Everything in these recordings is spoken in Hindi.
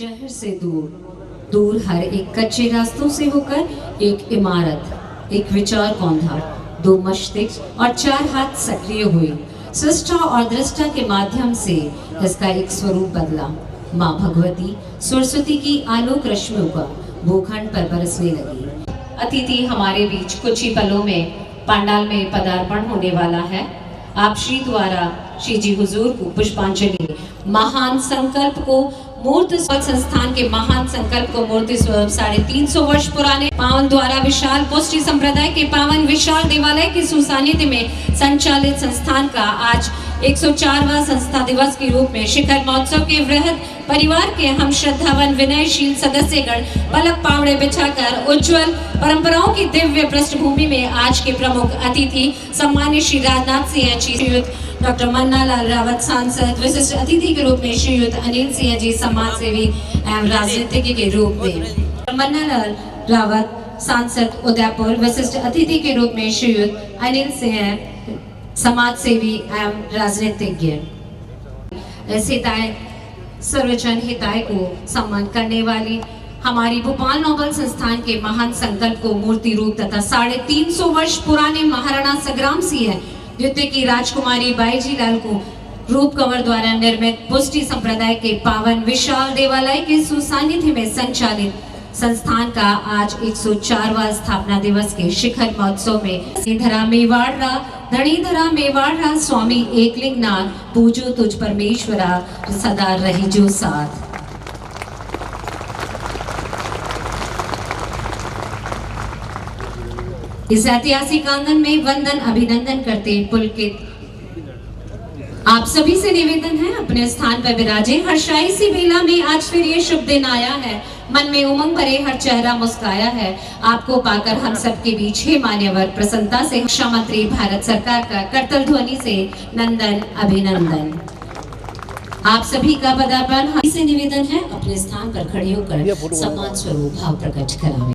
शहर से दूर दूर हर एक कच्चे रास्तों से होकर एक इमारत, एक विचार कौंधा, दो मस्तिष्क और चार हाथ सक्रिय हुए। सृष्टा और दृष्टा के माध्यम से इसका एक स्वरूप बदला। माँ भगवती सरस्वती की आलोक रश्मियों का भूखंड पर बरसने लगी। अतिथि हमारे बीच कुछ ही पलों में पंडाल में पदार्पण होने वाला है। आप श्री द्वारा श्री जी हुजूर को पुष्पांजलि महान संकल्प को मूर्ति संस्थान के महान संकल्प को मूर्ति स्वरूप 350 वर्ष पुराने पावन द्वारा विशाल पुष्टि संप्रदाय के पावन विशाल देवालय के सुसानिध्य में संचालित संस्थान का आज 104वां संस्था दिवस के रूप में शिखर महोत्सव के वृहद परिवार के हम श्रद्धावान विनयशील सदस्यगण पलक पावड़े बिछाकर उज्जवल परंपराओं की दिव्य पृष्ठभूमि में आज के प्रमुख अतिथि सम्मानित श्री राजनाथ सिंह जी, श्रीयुत डॉक्टर मन्नालाल रावत सांसद, विशिष्ट अतिथि के रूप में श्रीयुत अनिल सिंह जी समाज सेवी एवं राजनीतिज्ञ के रूप में, मन्नालाल रावत सांसद उदयपुर, विशिष्ट अतिथि के रूप में श्रीयुत अनिल सिंह समाज सेवी एवं राजनीतिज्ञ। हिताय सर्वजन हिताय को सम्मान करने वाली हमारी भोपाल नोबल संस्थान के महान संकल्प को मूर्ति रूप तथा 350 वर्ष पुराने महाराणा संग्राम सिंह द्वितीय की राजकुमारी बाईजी लाल को रूप कंवर द्वारा निर्मित पुष्टि संप्रदाय के पावन विशाल देवालय के सुसानिध्य में संचालित संस्थान का आज 104वां स्थापना दिवस के शिखर महोत्सव में धनीधरा मेवाड़ा स्वामी एकलिंगनाथ पूजो तुझ परमेश्वरा सदा रही जो साथ। इस ऐतिहासिक आंगन में वंदन अभिनंदन करते पुलकित आप सभी से निवेदन है अपने स्थान पर विराजे। हर्षाई सी बेला में आज फिर ये शुभ दिन आया है, मन में उमंग भरे हर चेहरा मुस्काया है। आपको पाकर हम सबके बीच हे मान्यवर प्रसन्नता से शिक्षा मंत्री भारत सरकार का करतल ध्वनि से नंदन अभिनंदन। आप सभी का पदार्पण से निवेदन है अपने स्थान पर खड़े होकर सम्मान स्वरूप भाव प्रकट करावें।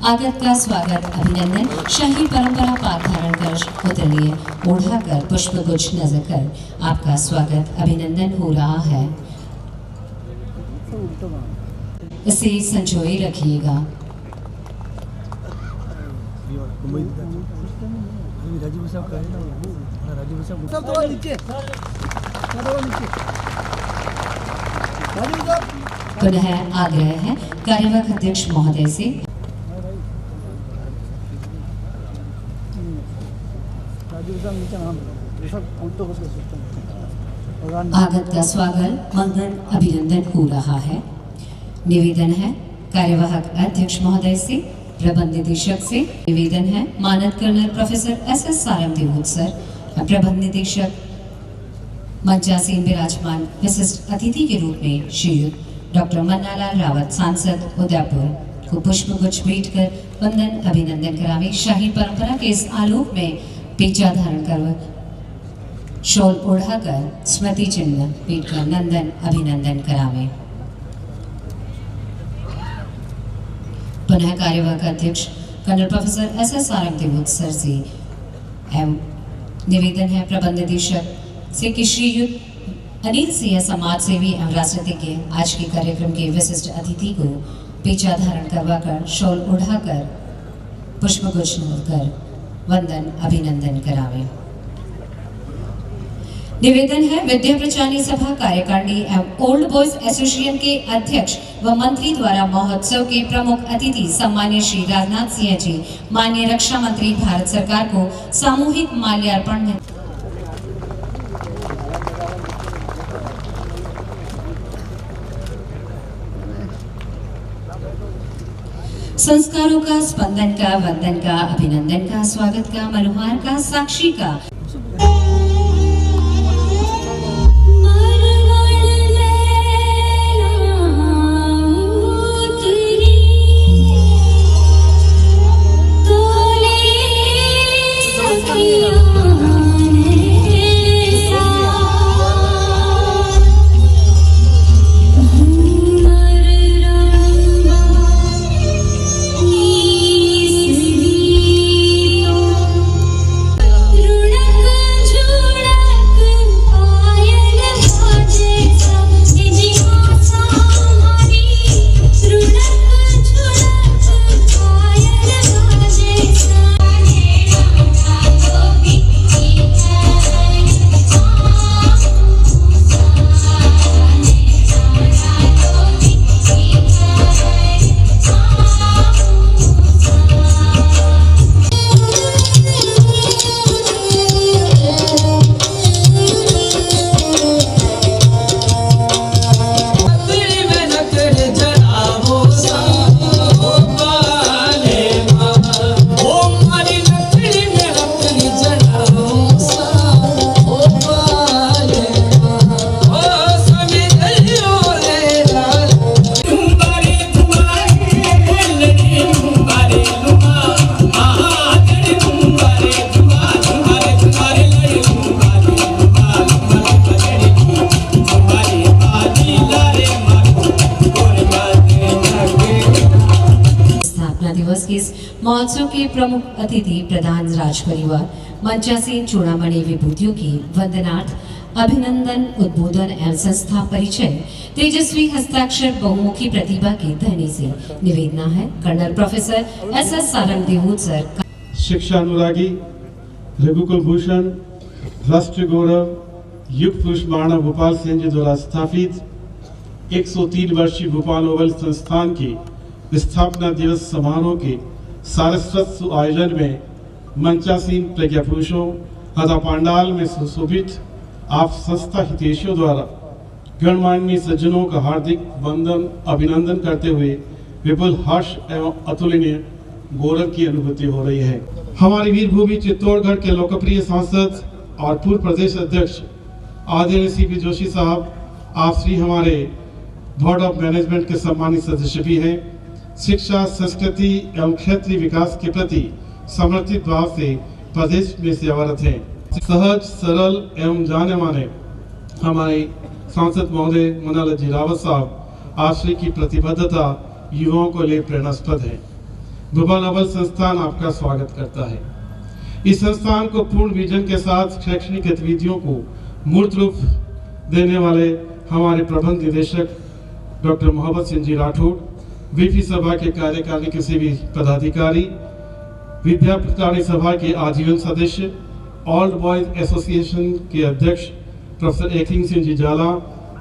आगत का स्वागत अभिनंदन शाही परंपरा पाठ धारण कर उतरिए ओढ़ाकर पुष्प गुच्छ नजर कर आपका स्वागत अभिनंदन हो रहा है। इसे संजोए रखिएगा। पुनः आग्रह है कार्यवाहक अध्यक्ष महोदय से आगत का स्वागत मंगल अभिनंदन हो रहा है। निवेदन है कार्यवाहक अध्यक्ष महोदय से, प्रबंध निदेशक से निवेदन है मानद colonel professor S S. Sarangdev sir, प्रबंध निदेशक मंचासीन विराजमान विशिष्ट अतिथि के रूप में श्रीयुत डॉक्टर मन्नालाल रावत सांसद उदयपुर को पुष्प गुच्छ भेंट कर वंदन अभिनंदन करावे। शाही परंपरा के इस आलोक में पेचा धारण कर शॉल ओढ़ाकर स्मृति चिन्ह भेंट कर नंदन अभिनंदन करावे। पुनः कार्यवाहक अध्यक्ष colonel professor SS Sarang Devoot sir से निवेदन है प्रबंध निदेशक से कि श्रीयुक्त अनिल सिंह समाज सेवी एवं राजनीतिज्ञ आज के कार्यक्रम के विशिष्ट अतिथि को पेचा धारण करवाकर शॉल उड़ाकर पुष्पगुच्छ कर वंदन अभिनंदन करावे। निवेदन है विद्या प्रचारणी सभा कार्यकारिणी एवं ओल्ड बॉयज एसोसिएशन के अध्यक्ष व मंत्री द्वारा महोत्सव के प्रमुख अतिथि सम्मान्य श्री राजनाथ सिंह जी माननीय रक्षा मंत्री भारत सरकार को सामूहिक माल्यार्पण में संस्कारों का, स्पंदन का, वंदन का, अभिनंदन का, स्वागत का, मनोहार का, साक्षी का महोत्सव के प्रमुख अतिथि प्रधान राज परिवार मंचासीन चूड़ामणि विभूतियों की वंदनार्थ अभिनंदन उद्बोधन एवं संस्था परिचय तेजस्वी हस्ताक्षर बहुमुखी प्रतिभा के धनी से निवेदना है colonel professor SS Sarang Devoot sir. शिक्षा अनुरागी रघुकुल भूषण राष्ट्र गौरव युग पुरुष महाराणा भोपाल सिंह जी द्वारा स्थापित 103 वर्षीय भोपाल ओवल संस्थान के स्थापना दिवस समारोह के सारस्वत आयोजन में मंचासीन प्रज्ञा पुरुषों तथा पांडाल में सुशोभित आप संस्था हितैषियों द्वारा गणमान्य सज्जनों का हार्दिक वंदन अभिनंदन करते हुए विपुल हर्ष एवं अतुलनीय गौरव की अनुभूति हो रही है। हमारी वीर भूमि चित्तौड़गढ़ के लोकप्रिय सांसद और पूर्व प्रदेश अध्यक्ष आदरणीय CP जोशी साहब, आप श्री हमारे बोर्ड ऑफ मैनेजमेंट के सम्मानित सदस्य भी हैं। शिक्षा, संस्कृति एवं क्षेत्रीय विकास के प्रति समर्पित भाव से प्रदेश में सेवारत हैं। सहज, सरल एवं जाने माने हमारे सांसद महोदय मनालाल जी रावत साहब, आश्रय की प्रतिबद्धता युवाओं को लिए प्रेरणास्पद है। भोपाल ओवल संस्थान आपका स्वागत करता है। इस संस्थान को पूर्ण विजन के साथ शैक्षणिक गतिविधियों को मूर्त रूप देने वाले हमारे प्रबंध निदेशक डॉक्टर मोहम्मद सिंह जी राठौड़, VP सभा के कार्यकारिणी के सभी पदाधिकारी, विद्या प्रचारणी सभा के आजीवन सदस्य, ओल्ड बॉयज एसोसिएशन के अध्यक्ष प्रोफेसर एकलिंग सिंह जी जाला,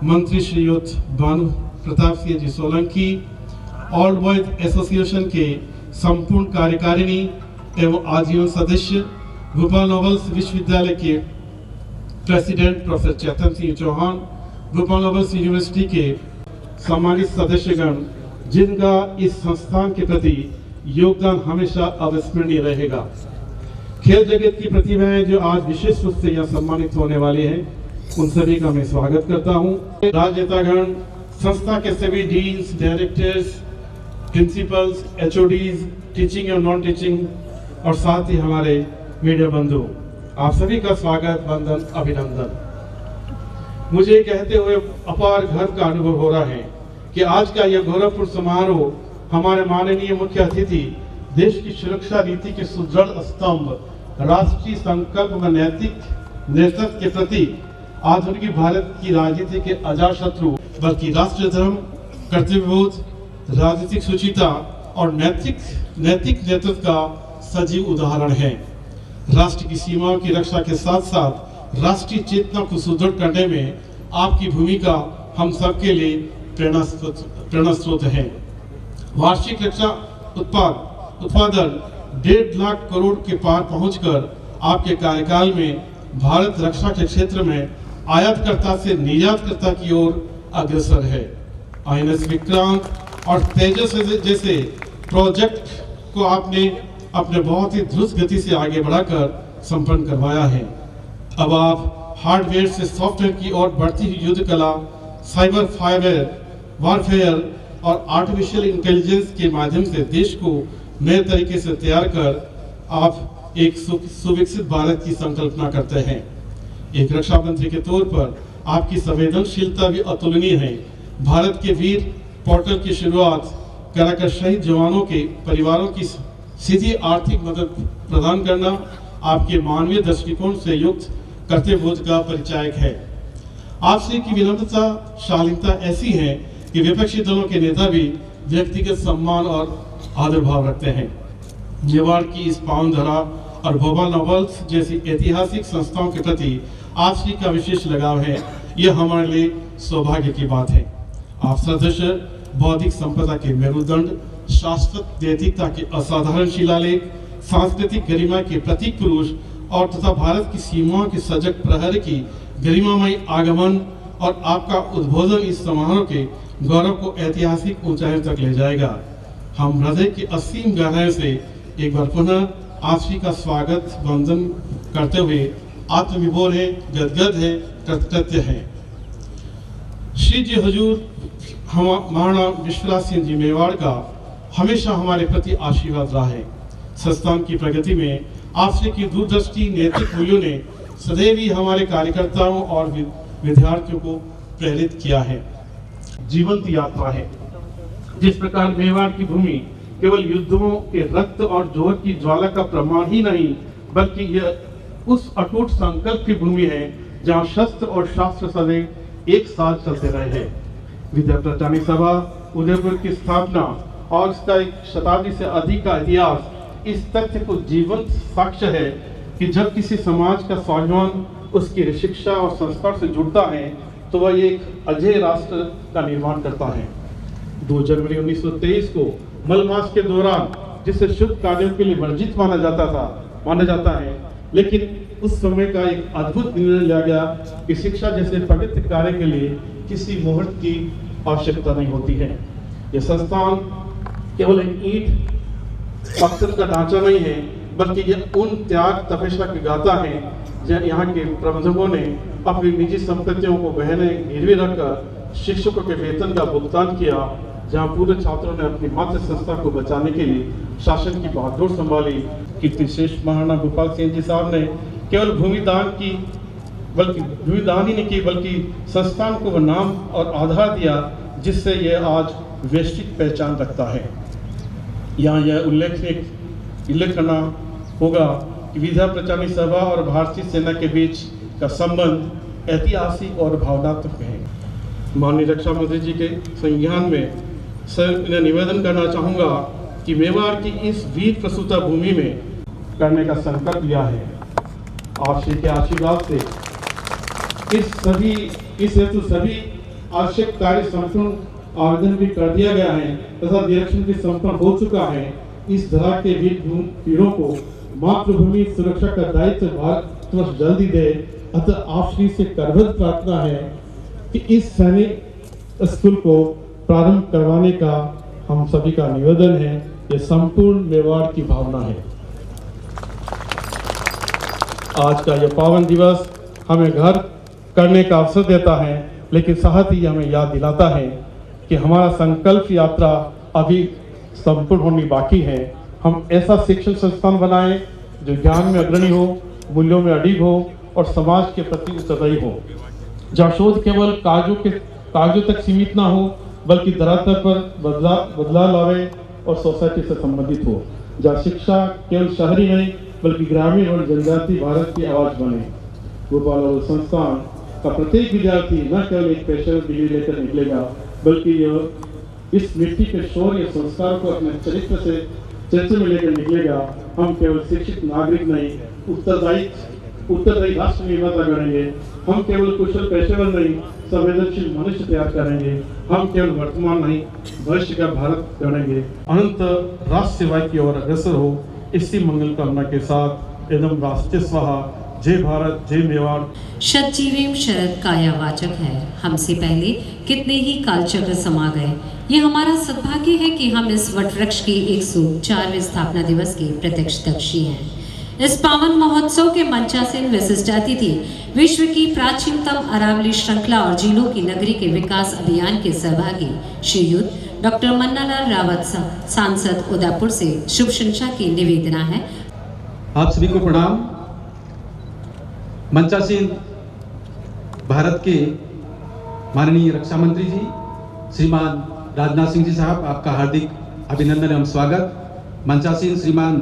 मंत्री श्रीयुत Bhanu Pratap Singh ji Solanki, old boys association के संपूर्ण कार्यकारिणी एवं आजीवन सदस्य, भोपाल ओवल विश्वविद्यालय के president professor Chetan Singh Chauhan, Bhopal Oval university के सम्मानित सदस्यगण, जिनका इस संस्थान के प्रति योगदान हमेशा अविस्मरणीय रहेगा। खेल जगत की प्रतिभाएं जो आज विशेष रूप से यहाँ सम्मानित होने वाली हैं, उन सभी का मैं स्वागत करता हूँ। राजनेतागण, संस्था के सभी deans, directors, principles, HODs, teaching और नॉन टीचिंग और साथ ही हमारे मीडिया बंधु, आप सभी का स्वागत, वंदन, अभिनंदन। मुझे कहते हुए अपार गर्व का अनुभव हो रहा है कि आज का यह गौरवपूर्ण समारोह हमारे माननीय मुख्य अतिथि देश की सुरक्षा नीति के सुदृढ़ स्तंभ, राष्ट्रीय संकल्प व नैतिक नेतृत्व के प्रति आधुनिक भारत की राजनीति के अजातशत्रु, बल्कि राष्ट्र धर्म, कर्तव्यबोध, राजनीतिक सुचिता और नैतिक नेतृत्व का सजीव उदाहरण है। राष्ट्र की सीमाओं की रक्षा के साथ साथ राष्ट्रीय चेतना को सुदृढ़ करने में आपकी भूमिका हम सबके लिए प्रेरणा स्रोत है। वार्षिक रक्षा उत्पादन 1.5 लाख करोड़ के पार पहुंचकर आपके कार्यकाल में भारत रक्षा के क्षेत्र में आयातकर्ता से निर्यातकर्ता की ओर अग्रसर है। INS विक्रांत और तेजस जैसे प्रोजेक्ट को आपने अपने बहुत ही द्रुत गति से आगे बढ़ाकर संपन्न करवाया है। अब आप हार्डवेयर से सॉफ्टवेयर की ओर बढ़ती हुई युद्ध कला, साइबर वारफेयर और आर्टिफिशियल इंटेलिजेंस के माध्यम से देश को नए तरीके से तैयार कर आप एक सुविकसित भारत की संकल्पना करते हैं। एक रक्षा मंत्री के तौर पर आपकी संवेदनशीलता भी अतुलनीय है। भारत के वीर पोर्टल की शुरुआत कराकर शहीद जवानों के परिवारों की सीधी आर्थिक मदद प्रदान करना आपके मानवीय दृष्टिकोण से युक्त कर्तव्यबोध का परिचायक है। आपसे की विनम्रता, शालीनता ऐसी है कि विपक्षी दलों के नेता भी व्यक्तिगत सम्मान और आदर भाव रखते हैं। मेवाड़ की इस पावन धरा और भोपाल नॉवेल्स जैसी ऐतिहासिक संस्थाओं के प्रति आपसी का विशेष लगाव है। यह हमारे लिए सौभाग्य की बात है। आप सदस्य बौद्धिक संपदा के मेरुदंड, शाश्वत नैतिकता के असाधारण शिलालेख, सांस्कृतिक गरिमा के प्रतीक पुरुष और तथा भारत की सीमाओं के सजग प्रहर की गरिमामय आगमन और आपका उद्बोधन इस समारोह के गौरव को ऐतिहासिक ऊंचाइयों तक ले जाएगा। हम हृदय की असीम गहराई से एक बार पुनः आपसी का स्वागत वंदन करते हुए आत्मविभोर है, गदगद है, कृतज्ञ है। श्री जी हजूर महाराणा विश्वनाथ सिंह जी मेवाड़ का हमेशा हमारे प्रति आशीर्वाद रहा है। संस्थान की प्रगति में आपसे की दूरदृष्टि, नैतिक मूल्यों ने सदैव ही हमारे कार्यकर्ताओं और विद्यार्थियों को प्रेरित किया है। जीवंत यात्रा है। जिस प्रकार मेवाड़ की भूमि केवल युद्धों के रक्त और जोर की ज्वाला का प्रमाण ही नहीं, बल्कि यह उस अटूट संकल्प की भूमि है जहां शस्त्र और शास्त्र सदैव एक साथ चलते रहे हैं। विद्या प्रचारणी सभा उदयपुर की स्थापना और इसका एक शताब्दी से अधिक का इतिहास इस तथ्य को जीवंत साक्ष्य है कि जब किसी समाज का स्वाभिमान उसकी शिक्षा और संस्कार से जुड़ता है तो वह एक अजय राष्ट्र का निर्माण करता है। 2 जनवरी 1923 को मलमास के दौरान, जिसे शुभ कार्यों के लिए वर्जित माना जाता है, लेकिन उस समय का एक अद्भुत निर्णय लिया गया कि शिक्षा जैसे पवित्र कार्य के लिए किसी मुहूर्त की आवश्यकता नहीं होती है। यह संस्थान केवल एक ईंट पत्थर का ढांचा नहीं है, बल्कि यह उन त्याग तपस्या की गाथा है जहाँ यहाँ के प्रबंधकों ने अपनी निजी संपत्तियों को गहने गिरवी रखकर शिक्षकों के वेतन का भुगतान किया, जहाँ पूरे छात्रों ने अपनी मातृ संस्था को बचाने के लिए शासन की बागडोर संभाली। कीर्तिश्रेष्ठ महाराणा गोपाल सिंह जी साहब ने केवल भूमिदान ही नहीं की, बल्कि संस्थान को नाम और आधार दिया जिससे यह आज वैश्विक पहचान रखता है। यहाँ यह उल्लेख करना होगा कि विद्या प्रचारणी सभा और भारतीय सेना के बीच का संबंध ऐतिहासिक और भावनात्मक है। माननीय रक्षा मंत्री जी के संज्ञान में सर निवेदन करना चाहूँगा कि मेवाड़ की इस वीर प्रसूता भूमि में करने का संकल्प लिया है। आप श्री के आशीर्वाद से इस हेतु सभी आवश्यक कार्य संपूर्ण आवेदन भी कर दिया गया है तथा निरीक्षण भी संपन्न हो चुका है। इस धरा के वीरों को मातृभूमि सुरक्षा का दायित्व भारत जल्दी दे। अतः आप श्री से करबद्ध प्रार्थना है कि इस सैनिक स्कूल को प्रारंभ करवाने का हम सभी का निवेदन है। ये संपूर्ण मेवाड़ की भावना है। आज का यह पावन दिवस हमें घर करने का अवसर देता है, लेकिन साथ ही हमें याद दिलाता है कि हमारा संकल्प यात्रा अभी संपूर्ण होनी बाकी है। हम ऐसा शिक्षण संस्थान बनाएं जो ज्ञान में अग्रणी हो, मूल्यों में अडिग हो और समाज के प्रति उत्तरदायी हो, जहाँ शोध केवल कागजों तक सीमित ना हो, बल्कि धरातल पर बदलाव लावे और सोसाइटी से संबंधित हो, जहाँ शिक्षा केवल शहरी नहीं बल्कि ग्रामीण और जनजातीय भारत की आवाज बने। गोपाल ओवल संस्थान का प्रत्येक विद्यार्थी न केवल एक पेशेवर डिग्री लेकर निकलेगा, बल्कि यह इस मिट्टी के शौर्य संस्कार को अपने चरित्र से चर्चा में लेकर निकलेगा। हम केवल शिक्षित नागरिक नहीं, उत्तरदायी राष्ट्र निर्माता बनेंगे। हम केवल कुशल पेशेवर नहीं, संवेदनशील मनुष्य तैयार करेंगे। हम केवल वर्तमान नहीं, भविष्य का भारत गढ़ेंगे। अनंत राष्ट्र सेवा की ओर अग्रसर हो, इसी मंगल कामना के साथ एकदम राष्ट्रीय स्वाहा। जय भारत, जय मेवाड़। शतजीवेम शरद कायावाचक है। हमसे पहले कितने ही कालचक्र समा गए। ये हमारा सद्भाग्य है कि हम इस वटवृक्ष के 104वें स्थापना दिवस के प्रत्यक्षदर्शी हैं। इस पावन महोत्सव के मंचासीन विशिष्ट अतिथि विश्व की प्राचीनतम अरावली श्रृंखला और झीलों की नगरी के विकास अभियान के सहभागी श्रीयुत डॉक्टर मन्नालाल रावत सांसद उदयपुर से शुभ शिक्षा की निवेदना है। आप सभी को प्रणाम। मंचासीन भारत के माननीय रक्षा मंत्री जी श्रीमान राजनाथ सिंह जी साहब, आपका हार्दिक अभिनंदन एवं स्वागत। मंचासीन श्रीमान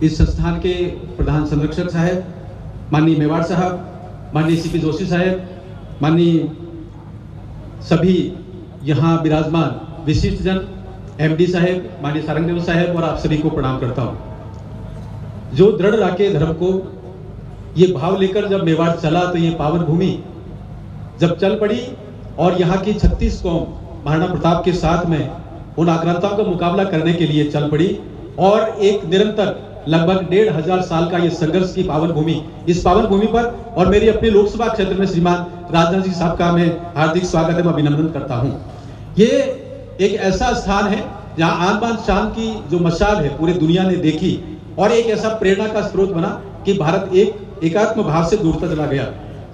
इस संस्थान के प्रधान संरक्षक साहब, माननीय मेवाड़ साहब, माननीय सीपी जोशी साहब, माननीय सभी यहाँ विराजमान विशिष्ट जन, एमडी साहब, माननीय सारंगदेव साहब और आप सभी को प्रणाम करता हूँ। जो दृढ़ राखे धर्म को ये भाव लेकर जब मेवाड़ चला तो ये पावन भूमि जब चल पड़ी और यहाँ की 36 कौम महाराणा प्रताप के साथ में उन आक्रांताओं का मुकाबला करने के लिए चल पड़ी और एक निरंतर लगभग 1500 साल का ये संघर्ष की पावन भूमि, इस पावन भूमि पर और मेरी अपने लोकसभा क्षेत्र में श्रीमान राजनाथ जी साहब का मैं हार्दिक स्वागत एवं अभिनंदन करता हूँ। ये एक ऐसा स्थान है जहाँ आन बान शान की जो मशाल है पूरी दुनिया ने देखी और एक ऐसा प्रेरणा का स्रोत बना कि भारत एक एकात्म भाव से दूरता चला गया।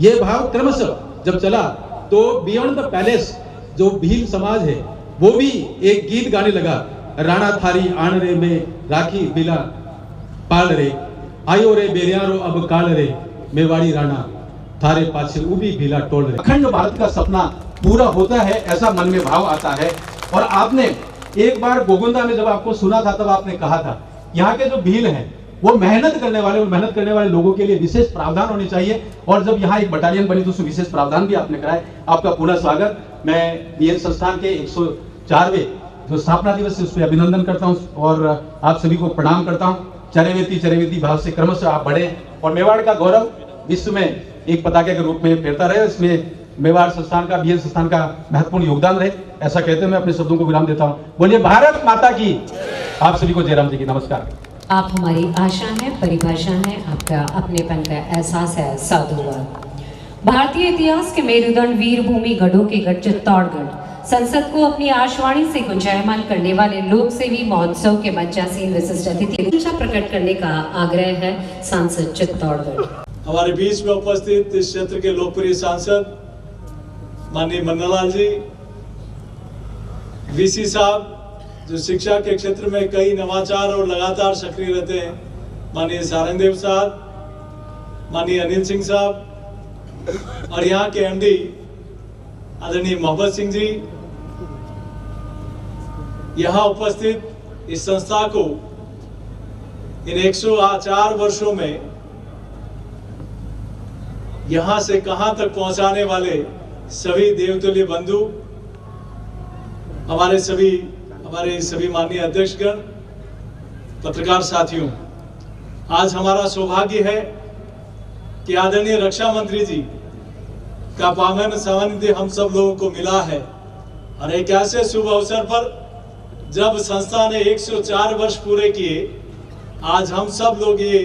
ये भाव क्रमशः जब चला तो बियॉन्ड द पैलेस जो भील समाज है वो भी एक गीत गाने लगा, राणा थारी आन रे में राखी बिला पाल रे, आयो रे बेरियारो अब काल रे, मेवाड़ी राणा थारे पाछे उबी भीला टोल रे। अखंड भारत का सपना पूरा होता है ऐसा मन में भाव आता है। और आपने एक बार गोगुंदा में जब आपको सुना था तब आपने कहा था यहाँ के जो भील हैं वो मेहनत करने वाले लोगों के लिए विशेष प्रावधान होने चाहिए। और जब यहाँ एक बटालियन बनी तो उसमें विशेष प्रावधान भी आपने कराए। आपका पुनः स्वागत। मैं बीएन संस्थान के 104वें जो स्थापना दिवस है उस पर अभिनंदन करता हूँ और आप सभी को प्रणाम करता हूँ। चरेवेती भाव से क्रमशः आप बढ़े और मेवाड़ का गौरव विश्व में एक पताके के रूप में फैलता रहे। इसमें मेवाड़ संस्थान का, बीएन संस्थान का महत्वपूर्ण योगदान रहे, ऐसा कहते हुए मैं अपने शब्दों को विराम देता हूँ। बोलिए भारत माता की। आप सभी को जयराम जी की नमस्कार। आप हमारी आशा है, परिभाषा है, आपका अपनेपन का एहसास है। साधुवाद। भारतीय इतिहास के मेरुदंड वीर भूमि गढ़ों के गढ़ चित्तौड़गढ़ संसद को अपनी आशवाणी से गुंजायमान करने वाले लोक सेवी महोत्सव के मंचासीन विशिष्ट अतिथि इच्छा प्रकट करने का आग्रह है। सांसद चित्तौड़गढ़। हमारे बीच में उपस्थित इस क्षेत्र के लोकप्रिय सांसद माननीय मन्नालाल जी, वीसी साहब जो शिक्षा के क्षेत्र में कई नवाचार और लगातार सक्रिय रहते हैं, माननीय सारंगदेव साहब, माननीय अनिल सिंह साहब और यहाँ के एमडी आदरणीय मोहम्मद सिंह जी, यहाँ उपस्थित इस संस्था को इन 104 वर्षों में यहाँ से कहाँ तक पहुँचाने वाले सभी देवतुल्य बंधु, हमारे सभी माननीय अध्यक्षगण, पत्रकार साथियों, आज हमारा सौभाग्य है कि आदरणीय रक्षा मंत्री जी का पावन सानिध्य हम सब लोगों को मिला है और एक ऐसे शुभ अवसर पर जब संस्था ने 104 वर्ष पूरे किए, आज हम सब लोग ये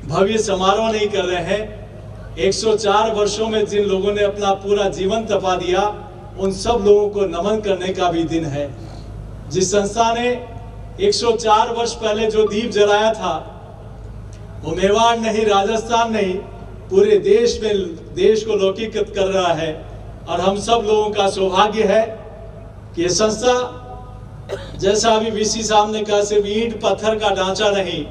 भव्य समारोह नहीं कर रहे हैं। 104 वर्षों में जिन लोगों ने अपना पूरा जीवन तपा दिया उन सब लोगों को नमन करने का भी दिन है। जिस संस्था ने 104 वर्ष पहले जो दीप जलाया था वो मेवाड़ नहीं, राजस्थान नहीं, पूरे देश में देश को लौकिकृत कर रहा है। और हम सब लोगों का सौभाग्य है कि ये संस्था, जैसा अभी वीसी साहब ने कहा, सिर्फ ईंट पत्थर का ढांचा नहीं,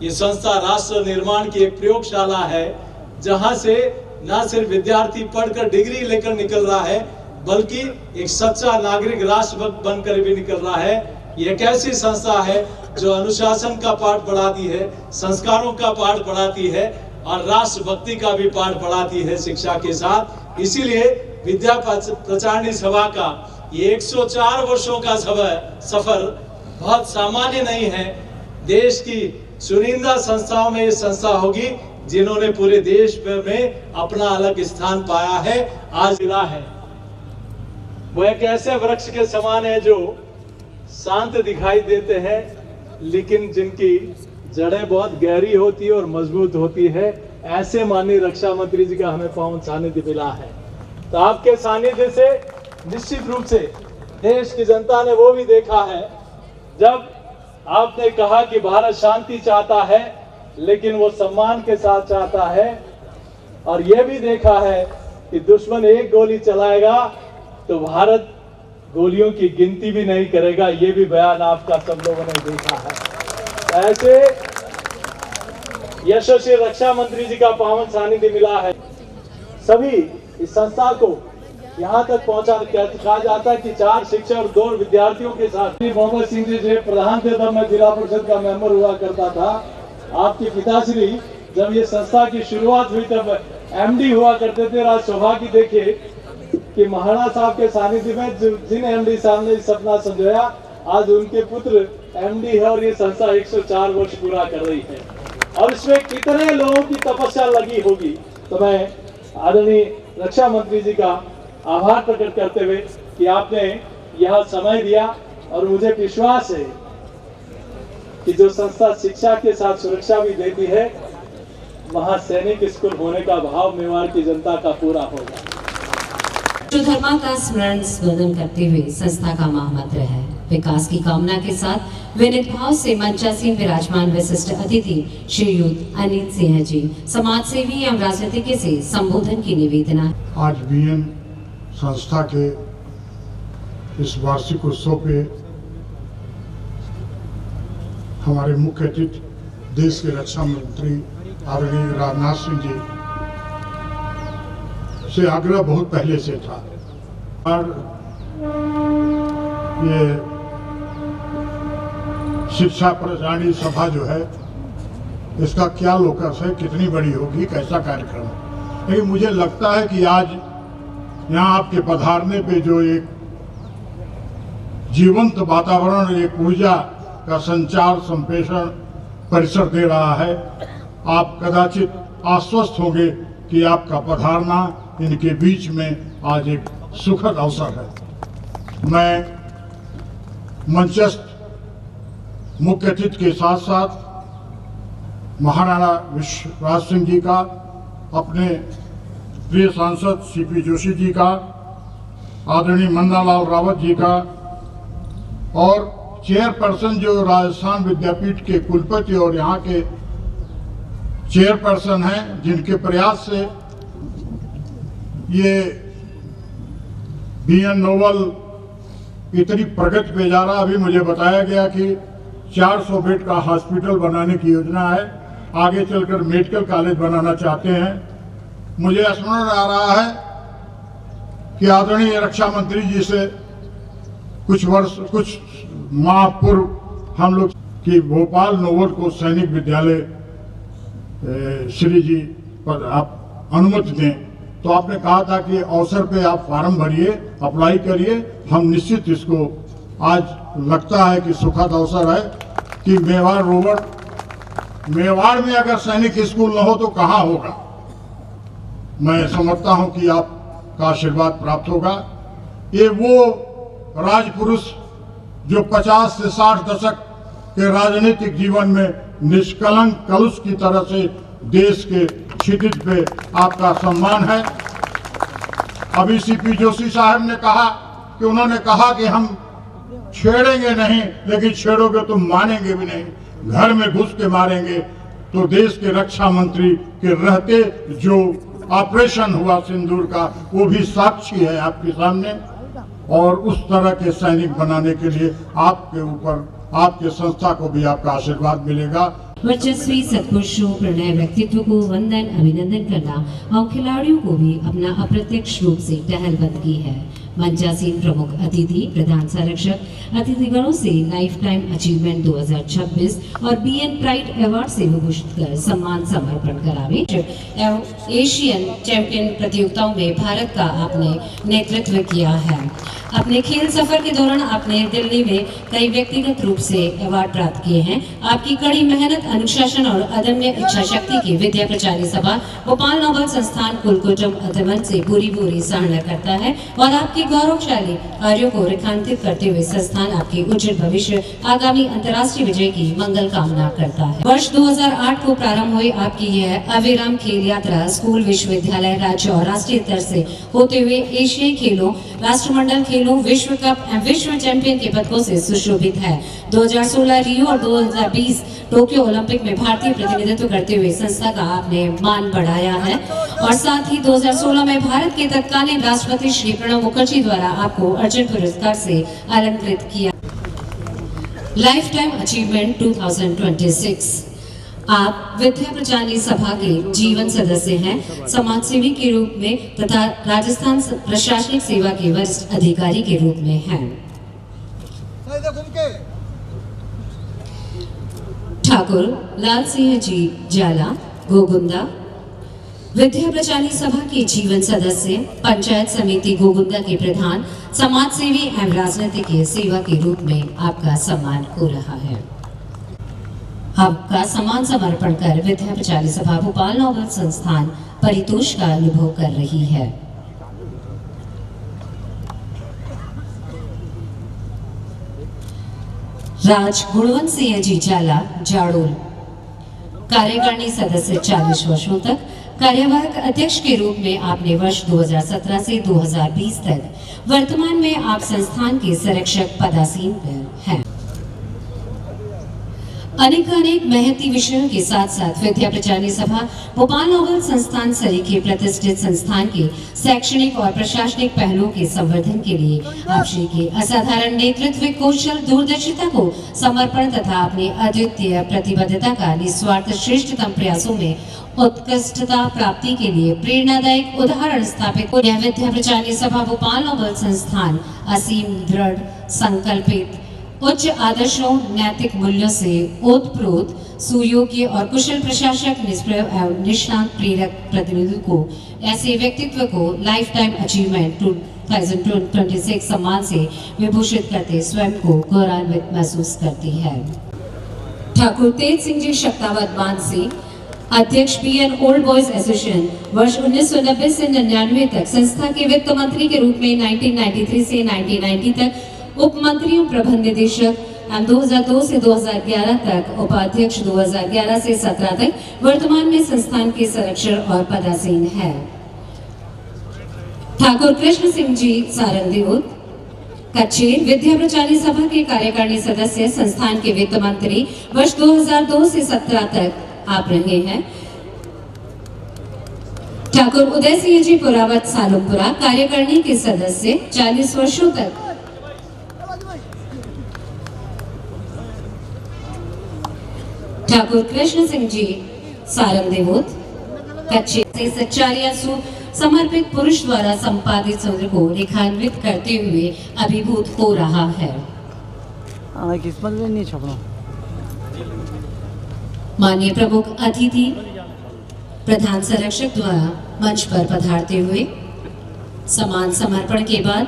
ये संस्था राष्ट्र निर्माण की एक प्रयोगशाला है जहां से न सिर्फ विद्यार्थी पढ़कर डिग्री लेकर निकल रहा है बल्कि एक सच्चा नागरिक राष्ट्रभक्त बनकर भी निकल रहा है। ये एक ऐसी संस्था है जो अनुशासन का पाठ पढ़ाती है, संस्कारों का पाठ पढ़ाती है और राष्ट्रभक्ति का भी पाठ पढ़ाती है शिक्षा के साथ। इसीलिए विद्या प्रचारिणी सभा का ये 104 वर्षों का सफर बहुत सामान्य नहीं है। देश की चुनिंदा संस्थाओं में ये संस्था होगी जिन्होंने पूरे देश में अपना अलग स्थान पाया है, आज मिला है। वो एक ऐसे वृक्ष के समान है जो शांत दिखाई देते हैं, लेकिन जिनकी जड़ें बहुत गहरी होती है और मजबूत होती है। ऐसे माननीय रक्षा मंत्री जी का हमें पावन सानिध्य मिला है। तो आपके सानिध्य से निश्चित रूप से देश की जनता ने वो भी देखा है, जब आपने कहा कि भारत शांति चाहता है लेकिन वो सम्मान के साथ चाहता है, और ये भी देखा है कि दुश्मन एक गोली चलाएगा तो भारत गोलियों की गिनती भी नहीं करेगा। ये भी बयान आपका सब लोगों ने देखा है। ऐसे यशस्वी रक्षा मंत्री जी का पावन सानिध्य मिला है। सभी इस संस्था को यहाँ तक पहुँचा, कहा जाता है कि 4 शिक्षक और 2 विद्यार्थियों के साथ मोहम्मद सिंह जी प्रधान थे, तब मैं जिला परिषद का मेंबर हुआ करता था। आपके पिताश्री जब ये संस्था की शुरुआत हुई तब एमडी हुआ करते थे। आज सौभाग्य देखिए कि महाराणा साहब के सानिध्य में जिन एमडी साहब ने सपना संजोया, आज उनके पुत्र एमडी है और ये संस्था 104 वर्ष पूरा कर रही है। और इसमें कितने लोगों की तपस्या लगी होगी। तो मैं आदरणीय रक्षा मंत्री जी का आभार प्रकट करते हुए कि आपने यह समय दिया, और मुझे विश्वास है कि जो संस्था शिक्षा के साथ सुरक्षा भी देती है, वहां सैनिक स्कूल होने का भाव मेवाड़ की जनता का पूरा होगा। विश्वकर्मा का स्मरण स्मरण करते हुए संस्था का महामंत्र है विकास की कामना के साथ विनीत भाव से मंचासीन विराजमान विशिष्ट अतिथि श्रीयुत अनिल सिंह जी समाज सेवी एवं राजनीतिज्ञ से संबोधन की निवेदना। आज बीएन संस्था के इस वार्षिक उत्सव पे हमारे मुख्य अतिथि देश के रक्षा मंत्री आदरणीय राजनाथ सिंह जी से आग्रह बहुत पहले से था, और ये शिक्षा प्रचारिणी सभा जो है इसका क्या लोकस है, कितनी बड़ी होगी, कैसा कार्यक्रम है। लेकिन मुझे लगता है कि आज यहाँ आपके पधारने पे जो एक जीवंत वातावरण, एक ऊर्जा का संचार संप्रेषण परिसर दे रहा है, आप कदाचित आश्वस्त होंगे कि आपका पधारना इनके बीच में आज एक सुखद अवसर है। मैं मंचस्थ मुख्य अतिथि के साथ साथ महाराणा विश्वराज सिंह जी का, अपने प्रिय सांसद सीपी जोशी जी का, आदरणीय मन्नालाल रावत जी का, और चेयरपर्सन जो राजस्थान विद्यापीठ के कुलपति और यहाँ के चेयरपर्सन हैं, जिनके प्रयास से ये बीएन नोबल इतनी प्रगति पे जा रहा। अभी मुझे बताया गया कि 400 बेड का हॉस्पिटल बनाने की योजना है, आगे चलकर मेडिकल कॉलेज बनाना चाहते हैं। मुझे स्मरण आ रहा है कि आदरणीय रक्षा मंत्री जी से कुछ माह पूर्व हम लोग कि भोपाल नोबल को सैनिक विद्यालय श्री जी पर आप अनुमति दें, तो आपने कहा था कि अवसर पे आप फार्म भरिए, अप्लाई करिए। हम निश्चित इसको, आज लगता है कि सुखद अवसर है कि मेवाड़ में अगर सैनिक स्कूल न हो तो कहाँ होगा। मैं समझता हूं कि आपका आशीर्वाद प्राप्त होगा। ये वो राजपुरुष जो 50 से 60 दशक के राजनीतिक जीवन में निष्कलंक कलुष की तरह से देश के क्षितिज पे आपका सम्मान है। अभी सीपी जोशी साहब ने कहा कि उन्होंने कहा कि हम छेड़ेंगे नहीं, लेकिन छेड़ोगे तो मानेंगे भी नहीं, घर में घुस के मारेंगे। तो देश के रक्षा मंत्री के रहते जो ऑपरेशन हुआ सिंदूर का, वो भी साक्षी है आपके सामने। और उस तरह के सैनिक बनाने के लिए आपके ऊपर, आपके संस्था को भी आपका आशीर्वाद मिलेगा। वर्चस्वी सत्पुरुषों प्रणय व्यक्तित्व को वंदन अभिनंदन करना और खिलाड़ियों को भी अपना अप्रत्यक्ष रूप से टहलबदगी है। मंचासीन प्रमुख अतिथि प्रधान संरक्षक अतिथिगणों से लाइफ टाइम अचीवमेंट 2026 और बीएन प्राइड अवार्ड से विभूषित कर सम्मान समर्पण करावे। एशियन चैंपियन प्रतियोगिताओं में भारत का आपने नेतृत्व किया है। अपने खेल सफर के दौरान आपने दिल्ली में कई व्यक्तिगत रूप से अवार्ड प्राप्त किए हैं। आपकी कड़ी मेहनत, अनुशासन और अदम्य इच्छा शक्ति की विद्या प्रचारी सभा भोपाल नोबल संस्थान कुलकुटुम अदमन से पूरी सराहना करता है और आपके गौरवशाली कार्यों को रेखांकित करते हुए संस्थान आपके उज्जवल भविष्य, आगामी अंतर्राष्ट्रीय विजय की मंगल कामना करता है। वर्ष 2008 को प्रारंभ हुई आपकी यह अविराम खेल यात्रा स्कूल, विश्वविद्यालय, राज्य और राष्ट्रीय स्तर से होते हुए एशियाई खेलों, राष्ट्रमंडल खेलों, विश्व कप एवं विश्व चैंपियन के पदकों से सुशोभित है। 2016 रियो और 2020 टोक्यो ओलंपिक में भारतीय प्रतिनिधित्व करते हुए संस्था का आपने मान बढ़ाया है और साथ ही 2016 में भारत के तत्कालीन राष्ट्रपति श्री प्रणब मुखर्जी द्वारा आपको अर्जुन पुरस्कार से अलंकृत किया। Life time achievement 2026। आप विद्या प्रचारी सभा के जीवन सदस्य हैं, समाज सेवी के रूप में तथा राजस्थान प्रशासनिक सेवा के वरिष्ठ अधिकारी के रूप में हैं। ठाकुर लाल सिंह जी जाला, गोगुंदा, विद्या प्रचारी सभा के जीवन सदस्य, पंचायत समिति गोगुंदा के प्रधान, समाज सेवी एवं राजनीतिक सेवा के रूप में आपका सम्मान हो रहा है। आपका सम्मान समर्पण कर विद्या प्रचारी सभा भोपाल नोबल संस्थान परितोष का अनुभव कर रही है। राज गुणवंत सिंह जी जाला, जाड़ोल, कार्यकारिणी सदस्य 40 वर्षों तक, कार्यवाहक अध्यक्ष के रूप में आपने वर्ष 2017 से 2020 तक, वर्तमान में आप संस्थान के संरक्षक पदासीन हैं। अनेक महती विषयों के साथ साथ विद्या प्रचारी सभा भोपाल नोबल संस्थान सरीखे प्रतिष्ठित संस्थान के शैक्षणिक और प्रशासनिक पहलुओं के संवर्धन के लिए आप श्री के असाधारण नेतृत्व, कौशल, दूरदर्शिता को समर्पण तथा अपने अद्वितीय प्रतिबद्धता का निस्वार्थ श्रेष्ठतम प्रयासों में उत्कृष्टता प्राप्ति के लिए प्रेरणादायक उदाहरण स्थापित हो। विद्या प्रचारी सभा भोपाल नोबल संस्थान असीम दृढ़ संकल्पित, उच्च आदर्शों, नैतिक मूल्यों से ओतप्रोत, सुयोग्य और कुशल प्रशासक, निष्प्रभ एवं निष्णात प्रेरक प्रतिनिधि को, ऐसे व्यक्तित्व को लाइफ टाइम अचीवमेंट 2026 सम्मान से विभूषित करते स्वयं को गौरवान्वित महसूस करती है। ठाकुर तेज सिंह जी शक्तावत बांसी, अध्यक्ष बीएन ओल्ड बॉयज एसोसिएशन, वर्ष 1990 से 99 तक संस्था के वित्त मंत्री के रूप में 1993 से 1990 तक उप मंत्री एवं प्रबंध निदेशक, 2002 से 2011 तक उपाध्यक्ष, 2011 से 17 तक, वर्तमान में संस्थान के संरक्षक और पदासीन है। ठाकुर कृष्ण सिंह जी सारंगदेव, कचेर, विद्या प्रचारी सभा के कार्यकारिणी सदस्य, संस्थान के वित्त मंत्री, वर्ष 2002 से 17 तक आप रहे हैं। ठाकुर उदय सिंह जी पुरावत सालुमपुरा, कार्यकारिणी के सदस्य, 40 वर्षों तक। ठाकुर कृष्ण सिंह जी सारंगदेवोत, कच्चे से सच्चारिया समर्पित पुरुष द्वारा संपादित सूत्र को रेखान्वित करते हुए अभिभूत हो रहा है। किस्मत में नहीं छपना। माननीय प्रमुख अतिथि प्रधान संरक्षक द्वारा मंच पर पधारते हुए सम्मान समर्पण के बाद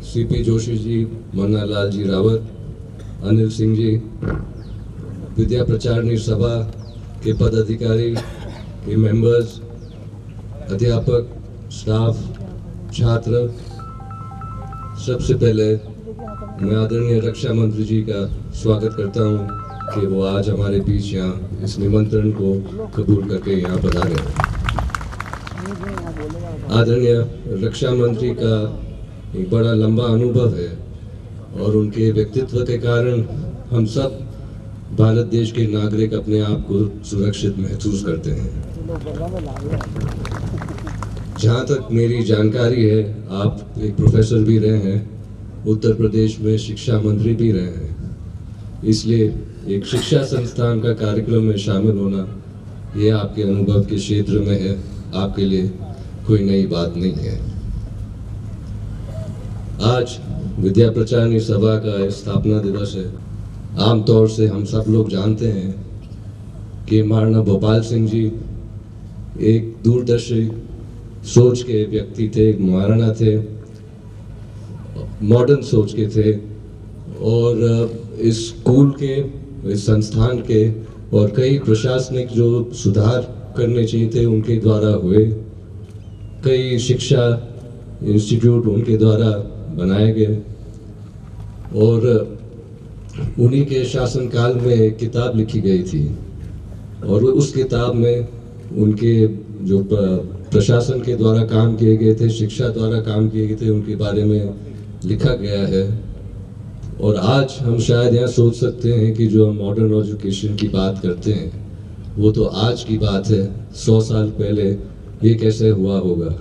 सीपी जोशी जी, मन्नालाल जी रावत, अनिल सिंह जी, विद्या प्रचारिणी सभा के पदाधिकारी के मेंबर्स, अध्यापक, स्टाफ, छात्र, सबसे पहले मैं आदरणीय रक्षा मंत्री जी का स्वागत करता हूं कि वो आज हमारे बीच यहाँ इस निमंत्रण को कबूल करके यहाँ पधारे। आदरणीय रक्षा मंत्री का एक बड़ा लंबा अनुभव है और उनके व्यक्तित्व के कारण हम सब भारत देश के नागरिक अपने आप को सुरक्षित महसूस करते हैं। जहाँ तक मेरी जानकारी है, आप एक प्रोफेसर भी रहे हैं, उत्तर प्रदेश में शिक्षा मंत्री भी रहे हैं, इसलिए एक शिक्षा संस्थान का कार्यक्रम में शामिल होना ये आपके अनुभव के क्षेत्र में है, आपके लिए कोई नई बात नहीं है। आज विद्या प्रचारणी सभा का स्थापना दिवस है। आमतौर से हम सब लोग जानते हैं कि महाराणा भोपाल सिंह जी एक दूरदर्शी सोच के व्यक्ति थे, एक महाराणा थे, मॉडर्न सोच के थे और इस स्कूल के, इस संस्थान के और कई प्रशासनिक जो सुधार करने चाहिए थे उनके द्वारा हुए। कई शिक्षा इंस्टीट्यूट उनके द्वारा बनाए गए और उन्हीं के शासनकाल में एक किताब लिखी गई थी और उस किताब में उनके जो प्रशासन के द्वारा काम किए गए थे, शिक्षा द्वारा काम किए गए थे, उनके बारे में लिखा गया है। और आज हम शायद यहाँ सोच सकते हैं कि जो हम मॉडर्न एजुकेशन की बात करते हैं वो तो आज की बात है, 100 साल पहले ये कैसे हुआ होगा।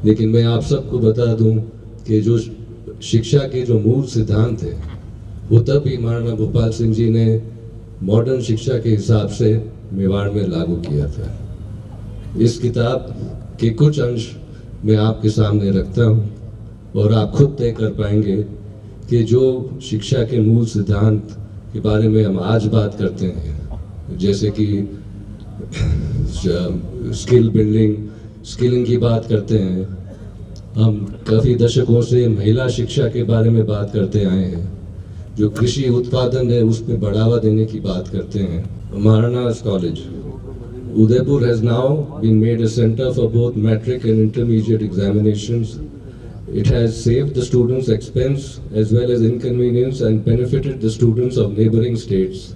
लेकिन मैं आप सबको बता दूं कि जो शिक्षा के जो मूल सिद्धांत थे वो तब ही महाराणा भोपाल सिंह जी ने मॉडर्न शिक्षा के हिसाब से मेवाड़ में लागू किया था। इस किताब के कुछ अंश मैं आपके सामने रखता हूँ और आप खुद तय कर पाएंगे कि जो शिक्षा के मूल सिद्धांत के बारे में हम आज बात करते हैं, जैसे कि स्किल बिल्डिंग, स्किलिंग की बात करते हैं, हम काफ़ी दशकों से महिला शिक्षा के बारे में बात करते आए हैं, जो कृषि उत्पादन है उसमें बढ़ावा देने की बात करते हैं। Maharanas College, Udaipur has now been made a center for both metric and intermediate examinations. It has saved the students expense as well as inconvenience and benefited the students of neighboring states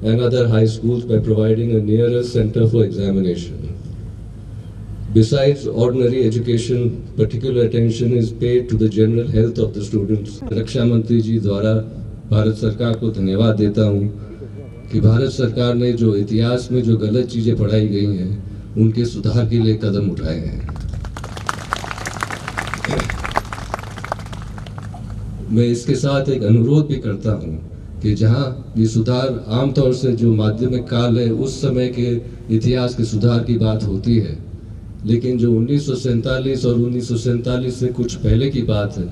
and other high schools by providing a nearer center for examination. Besides ordinary education, particular attention is paid to the general health of the students. रक्षा मंत्री जी द्वारा भारत सरकार को धन्यवाद देता हूँ कि भारत सरकार ने जो इतिहास में जो गलत चीज़ें पढ़ाई गई हैं उनके सुधार के लिए कदम उठाए हैं। मैं इसके साथ एक अनुरोध भी करता हूँ कि जहाँ ये सुधार आमतौर से जो माध्यमिक काल है उस समय के इतिहास के सुधार की बात होती है, लेकिन जो 1947 और 1947 से कुछ पहले की बात है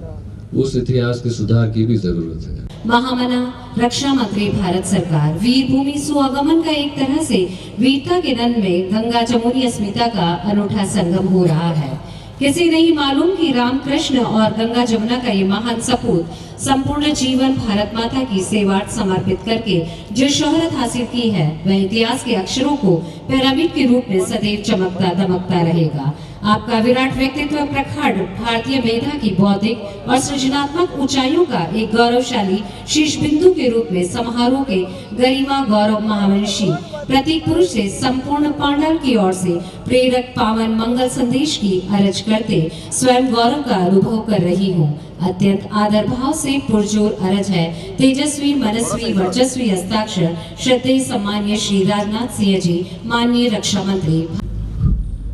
उस इतिहास के सुधार की भी जरूरत है। महामना रक्षा मंत्री भारत सरकार वीर भूमि सुआगमन का एक तरह से वीरता के रन में गंगा जमुनी अस्मिता का अनूठा संगम हो रहा है। किसी नहीं मालूम कि रामकृष्ण और गंगा जमुना का ये महान सपूत संपूर्ण जीवन भारत माता की सेवार्थ समर्पित करके जो शोहरत हासिल की है वह इतिहास के अक्षरों को पिरामिड के रूप में सदैव चमकता दमकता रहेगा। आपका विराट व्यक्तित्व प्रखर भारतीय मेधा की बौद्धिक और सृजनात्मक ऊंचाइयों का एक गौरवशाली शीर्ष बिंदु के रूप में समारोह के गरिमा गौरव महावंशी प्रतीक पुरुष से संपूर्ण पांडाल की ओर से प्रेरक पावन मंगल संदेश की अरज करते स्वयं गौरव का अनुभव कर रही हूँ। अत्यंत आदर भाव से पुरजोर अरज है तेजस्वी मनस्वी वर्चस्वी हस्ताक्षर श्रद्धेय सम्मान्य श्री राजनाथ सिंह जी माननीय रक्षा मंत्री।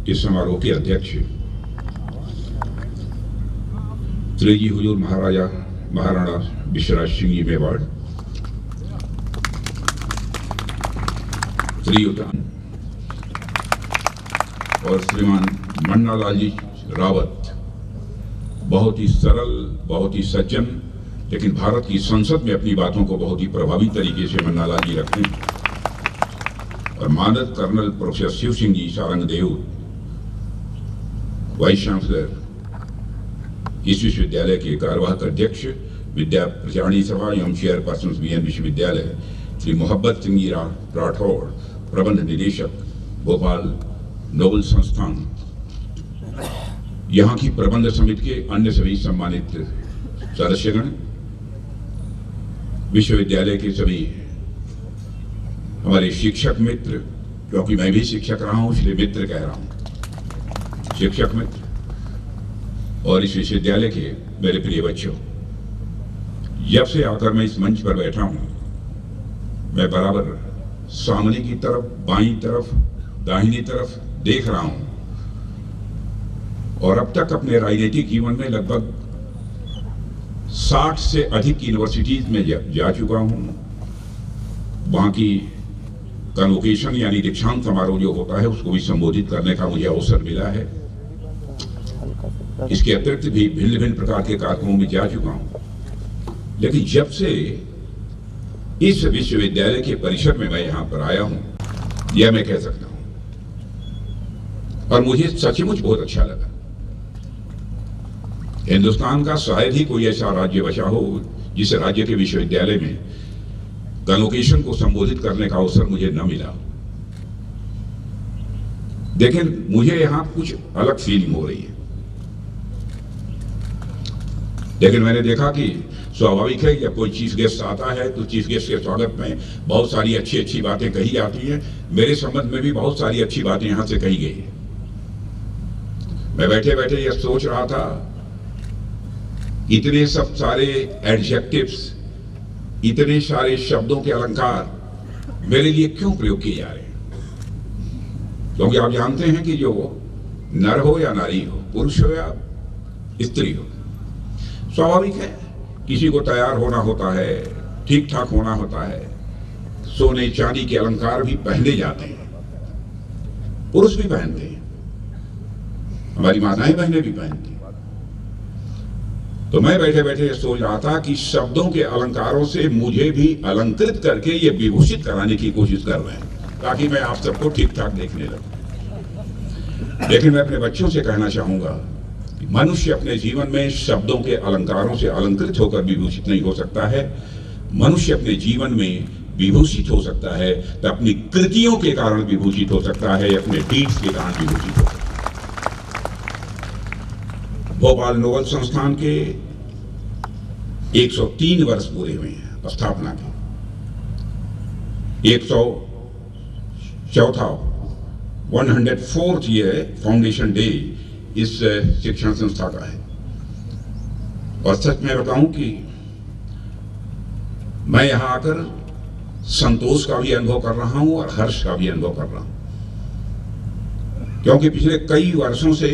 इस समारोह के अध्यक्ष त्रिजी हुजूर महाराजा महाराणा विश्वराज सिंह जी मेवाड़, श्रीयुतान और श्रीमान मन्नालाल जी रावत, बहुत ही सरल, बहुत ही सज्जन, लेकिन भारत की संसद में अपनी बातों को बहुत ही प्रभावी तरीके से मन्नालाल जी रखते हैं। और मानद colonel professor Shiv Singh ji Sarangdev, vice chancellor इस विश्वविद्यालय के कार्यवाहक अध्यक्ष विद्या प्रचारणी सभा एवं चेयरपर्सन बीएन विश्वविद्यालय श्री मोहब्बत सिंह जी राठौड़, प्रबंध निदेशक भोपाल नोबल संस्थान, यहाँ की प्रबंध समिति के अन्य सभी सम्मानित सदस्यगण, विश्वविद्यालय के सभी हमारे शिक्षक मित्र, क्योंकि मैं भी शिक्षक रहा हूँ इसलिए मित्र कह रहा हूँ, शिक्षक मित्र और इस विश्वविद्यालय के मेरे प्रिय बच्चों, जब से आकर मैं इस मंच पर बैठा हूँ मैं बराबर सामने की तरफ, बाईं तरफ, दाहिनी तरफ देख रहा हूँ और अब तक अपने राजनीतिक जीवन में लगभग 60 से अधिक यूनिवर्सिटीज में जा चुका हूँ। वहाँ की कन्वोकेशन यानी दीक्षांत समारोह जो होता है उसको भी संबोधित करने का मुझे अवसर मिला है। इसके अतिरिक्त भी भिन्न भिन्न प्रकार के कार्यक्रमों में जा चुका हूं, लेकिन जब से इस विश्वविद्यालय के परिसर में मैं यहां पर आया हूं, यह मैं कह सकता हूं, और मुझे सचमुच बहुत अच्छा लगा। हिंदुस्तान का शायद ही कोई ऐसा राज्य बचा हो जिस राज्य के विश्वविद्यालय में कन्वोकेशन को संबोधित करने का अवसर मुझे न मिला। लेकिन मुझे यहां कुछ अलग फीलिंग हो रही है। लेकिन मैंने देखा कि स्वाभाविक है, जब कोई चीफ गेस्ट आता है तो चीफ गेस्ट के स्वागत में बहुत सारी अच्छी अच्छी बातें कही जाती हैं। मेरे संबंध में भी बहुत सारी अच्छी बातें यहां से कही गई हैं। मैं बैठे बैठे यह सोच रहा था, इतने सब सारे एडजेक्टिव्स, इतने सारे शब्दों के अलंकार मेरे लिए क्यों प्रयोग किए जा रहे हैं? क्योंकि आप जानते हैं कि जो नर हो या नारी हो, पुरुष हो या स्त्री हो, स्वाभाविक है किसी को तैयार होना होता है, ठीक ठाक होना होता है, सोने चांदी के अलंकार भी पहने जाते हैं, पुरुष भी पहनते हैं, हमारी माताएं बहनें भी पहनती हैं। तो मैं बैठे बैठे सोच रहा था कि शब्दों के अलंकारों से मुझे भी अलंकृत करके ये विभूषित कराने की कोशिश कर रहे हैं, ताकि मैं आप सबको ठीक ठाक देखने लगूं। लेकिन मैं अपने बच्चों से कहना चाहूंगा, मनुष्य अपने जीवन में शब्दों के अलंकारों से अलंकृत होकर विभूषित नहीं हो सकता है। मनुष्य अपने जीवन में विभूषित हो सकता है तो अपनी कृतियों के कारण विभूषित हो सकता है, अपने डीड्स के कारण विभूषित हो सकता है। भोपाल नोबल संस्थान के 103 वर्ष पूरे हुए हैं स्थापना के। 104th ईयर फाउंडेशन डे इस शिक्षण संस्था का है। और सच में बताऊं कि मैं यहां आकर संतोष का भी अनुभव कर रहा हूं और हर्ष का भी अनुभव कर रहा हूं, क्योंकि पिछले कई वर्षों से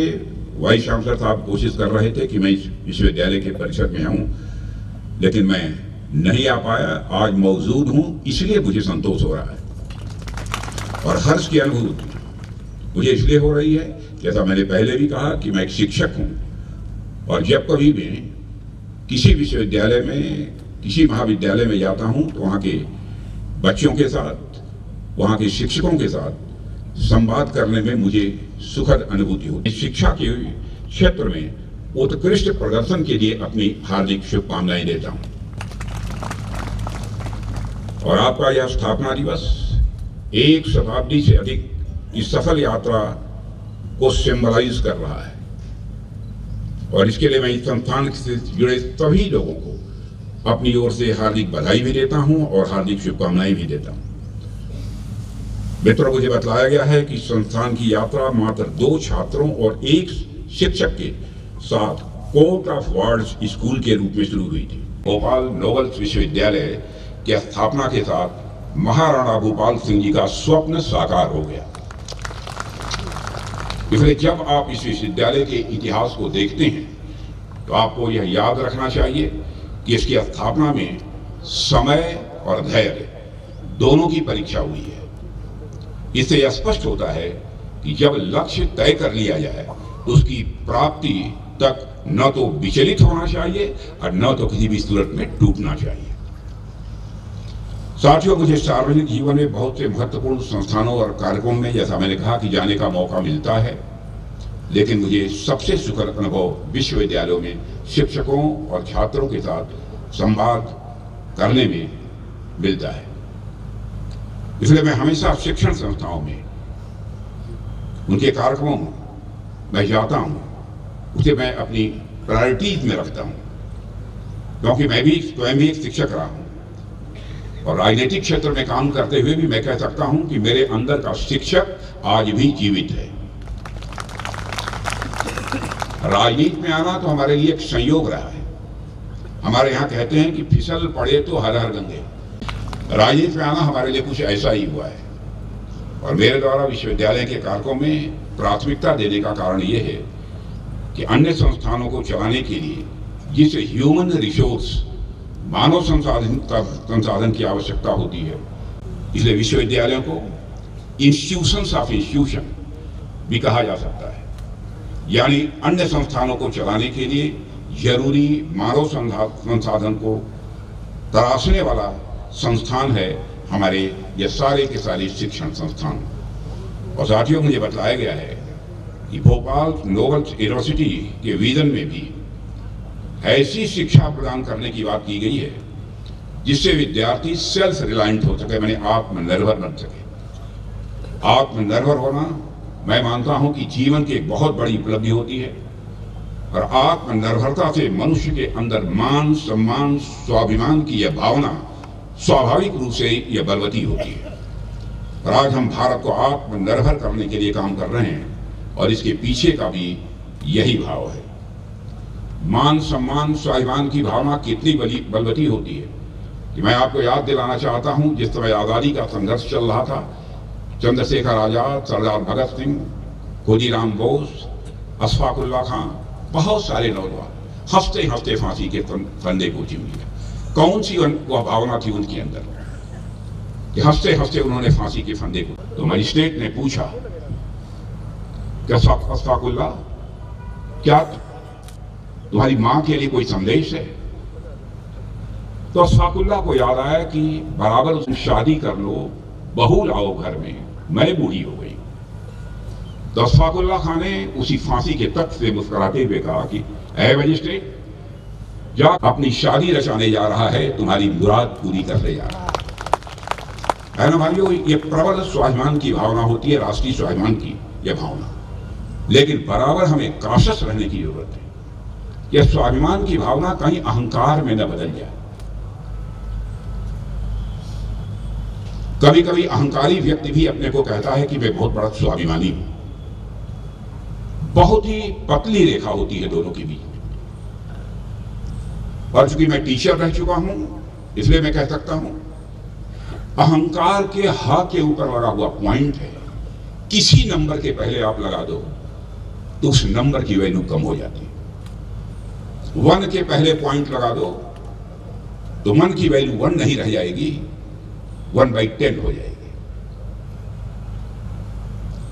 वाइस चांसलर साहब कोशिश कर रहे थे कि मैं इस विश्वविद्यालय के परिसर में आऊं, लेकिन मैं नहीं आ पाया। आज मौजूद हूं, इसलिए मुझे संतोष हो रहा है। और हर्ष की अनुभूति मुझे इसलिए हो रही है, जैसा मैंने पहले भी कहा, कि मैं एक शिक्षक हूं, और जब कभी भी किसी विश्वविद्यालय में, किसी महाविद्यालय में जाता हूं तो वहां के बच्चों के साथ, वहां के शिक्षकों के साथ संवाद करने में मुझे सुखद अनुभूति होती है। शिक्षा के क्षेत्र में उत्कृष्ट प्रदर्शन के लिए अपनी हार्दिक शुभकामनाएं देता हूं। और आपका यह स्थापना दिवस 1 शताब्दी से अधिक इस सफल यात्रा को सिंबलाइज कर रहा है, और इसके लिए मैं इस संस्थान से जुड़े सभी लोगों को अपनी ओर से हार्दिक बधाई भी देता हूं और हार्दिक शुभकामनाएं भी देता हूं। मित्रों, मुझे बताया गया है कि संस्थान की यात्रा मात्र 2 छात्रों और 1 शिक्षक के साथ कोर्ट ऑफ वर्ड्स स्कूल के रूप में शुरू हुई थी। भोपाल नोबल विश्वविद्यालय की स्थापना के साथ महाराणा भूपाल सिंह जी का स्वप्न साकार हो गया। इसलिए जब आप इस विश्वविद्यालय के इतिहास को देखते हैं तो आपको यह याद रखना चाहिए कि इसकी स्थापना में समय और धैर्य दोनों की परीक्षा हुई है। इससे यह स्पष्ट होता है कि जब लक्ष्य तय कर लिया जाए तो उसकी प्राप्ति तक न तो विचलित होना चाहिए और न तो किसी भी सूरत में टूटना चाहिए। साथियों, मुझे सार्वजनिक जीवन में बहुत से महत्वपूर्ण संस्थानों और कार्यक्रमों में, जैसा मैंने कहा, कि जाने का मौका मिलता है, लेकिन मुझे सबसे सुखद अनुभव विश्वविद्यालयों में शिक्षकों और छात्रों के साथ संवाद करने में मिलता है। इसलिए मैं हमेशा शिक्षण संस्थाओं में, उनके कार्यक्रमों में मैं जाता हूं, उसे मैं अपनी प्रायोरिटीज में रखता हूं, क्योंकि मैं भी स्वयं भी एक शिक्षक रहा हूं, और राजनीतिक क्षेत्र में काम करते हुए भी मैं कह सकता हूं कि मेरे अंदर का शिक्षक आज भी जीवित है। राजनीति में आना तो हमारे लिए एक संयोग रहा है। हमारे यहाँ कहते हैं कि फिसल पड़े तो हर हर गंगे। राजनीति में आना हमारे लिए कुछ ऐसा ही हुआ है, और मेरे द्वारा विश्वविद्यालय के कार्यक्रमों में प्राथमिकता देने का कारण यह है कि अन्य संस्थानों को चलाने के लिए जिस ह्यूमन रिसोर्स, मानव संसाधन की आवश्यकता होती है, इसलिए विश्वविद्यालयों को इंस्टीट्यूशंस ऑफ इंस्टीट्यूशन भी कहा जा सकता है। यानी अन्य संस्थानों को चलाने के लिए जरूरी मानव संसाधन को तराशने वाला संस्थान है हमारे ये सारे के सारे शिक्षण संस्थान। और साथियों, मुझे बताया गया है कि भोपाल नोबल यूनिवर्सिटी के विजन में भी ऐसी शिक्षा प्रदान करने की बात की गई है जिससे विद्यार्थी सेल्फ रिलायंट हो सके, माने आत्मनिर्भर बन सके। आत्मनिर्भर होना मैं मानता हूं कि जीवन की एक बहुत बड़ी उपलब्धि होती है और आत्मनिर्भरता से मनुष्य के अंदर मान सम्मान स्वाभिमान की यह भावना स्वाभाविक रूप से यह बलवती होती है। और आज हम भारत को आत्मनिर्भर करने के लिए काम कर रहे हैं और इसके पीछे का भी यही भाव है। मान सम्मान स्वाभिमान की भावना कितनी बलवती होती है कि मैं आपको याद दिलाना चाहता हूं, जिस समय आज़ादी का संघर्ष चल रहा था, चंद्रशेखर आजाद, सरदार भगत सिंह, खुदीराम बोस, अशफाक उल्लाह खां, बहुत सारे नौजवान हंसते हंसते फांसी के फंदे को चूम लिया। कौन सी वह भावना थी उनके अंदर कि हंसते हंसते उन्होंने फांसी के फंदे को। तो मजिस्ट्रेट ने पूछा कि अशफाक उल्लाह, क्या तुम्हारी मां के लिए कोई संदेश है? तो अशफाक उल्लाह को याद आया कि बराबर उसने शादी कर लो, बहू लाओ घर में, मैं बूढ़ी हो गई। तो अशफाक उल्लाह खान ने उसी फांसी के तख्त से मुस्कुराते हुए कहा कि ऐ मजिस्ट्रेट, जा अपनी शादी रचाने जा रहा है, तुम्हारी मुराद पूरी करने जा रहा है ना भाइयों। ये प्रबल स्वाभिमान की भावना होती है, राष्ट्रीय स्वाभिमान की यह भावना। लेकिन बराबर हमें काशस रहने की जरूरत है। यह स्वाभिमान की भावना कहीं अहंकार में न बदल जाए। कभी कभी अहंकारी व्यक्ति भी अपने को कहता है कि मैं बहुत बड़ा स्वाभिमानी हूं। बहुत ही पतली रेखा होती है दोनों के बीच। और चूंकि मैं टीचर रह चुका हूं, इसलिए मैं कह सकता हूं, अहंकार के हा के ऊपर लगा हुआ पॉइंट है। किसी नंबर के पहले आप लगा दो तो उस नंबर की वैल्यू कम हो जाती है। 1 के पहले पॉइंट लगा दो तो 1 की वैल्यू 1 नहीं रह जाएगी, 1/10 हो जाएगी।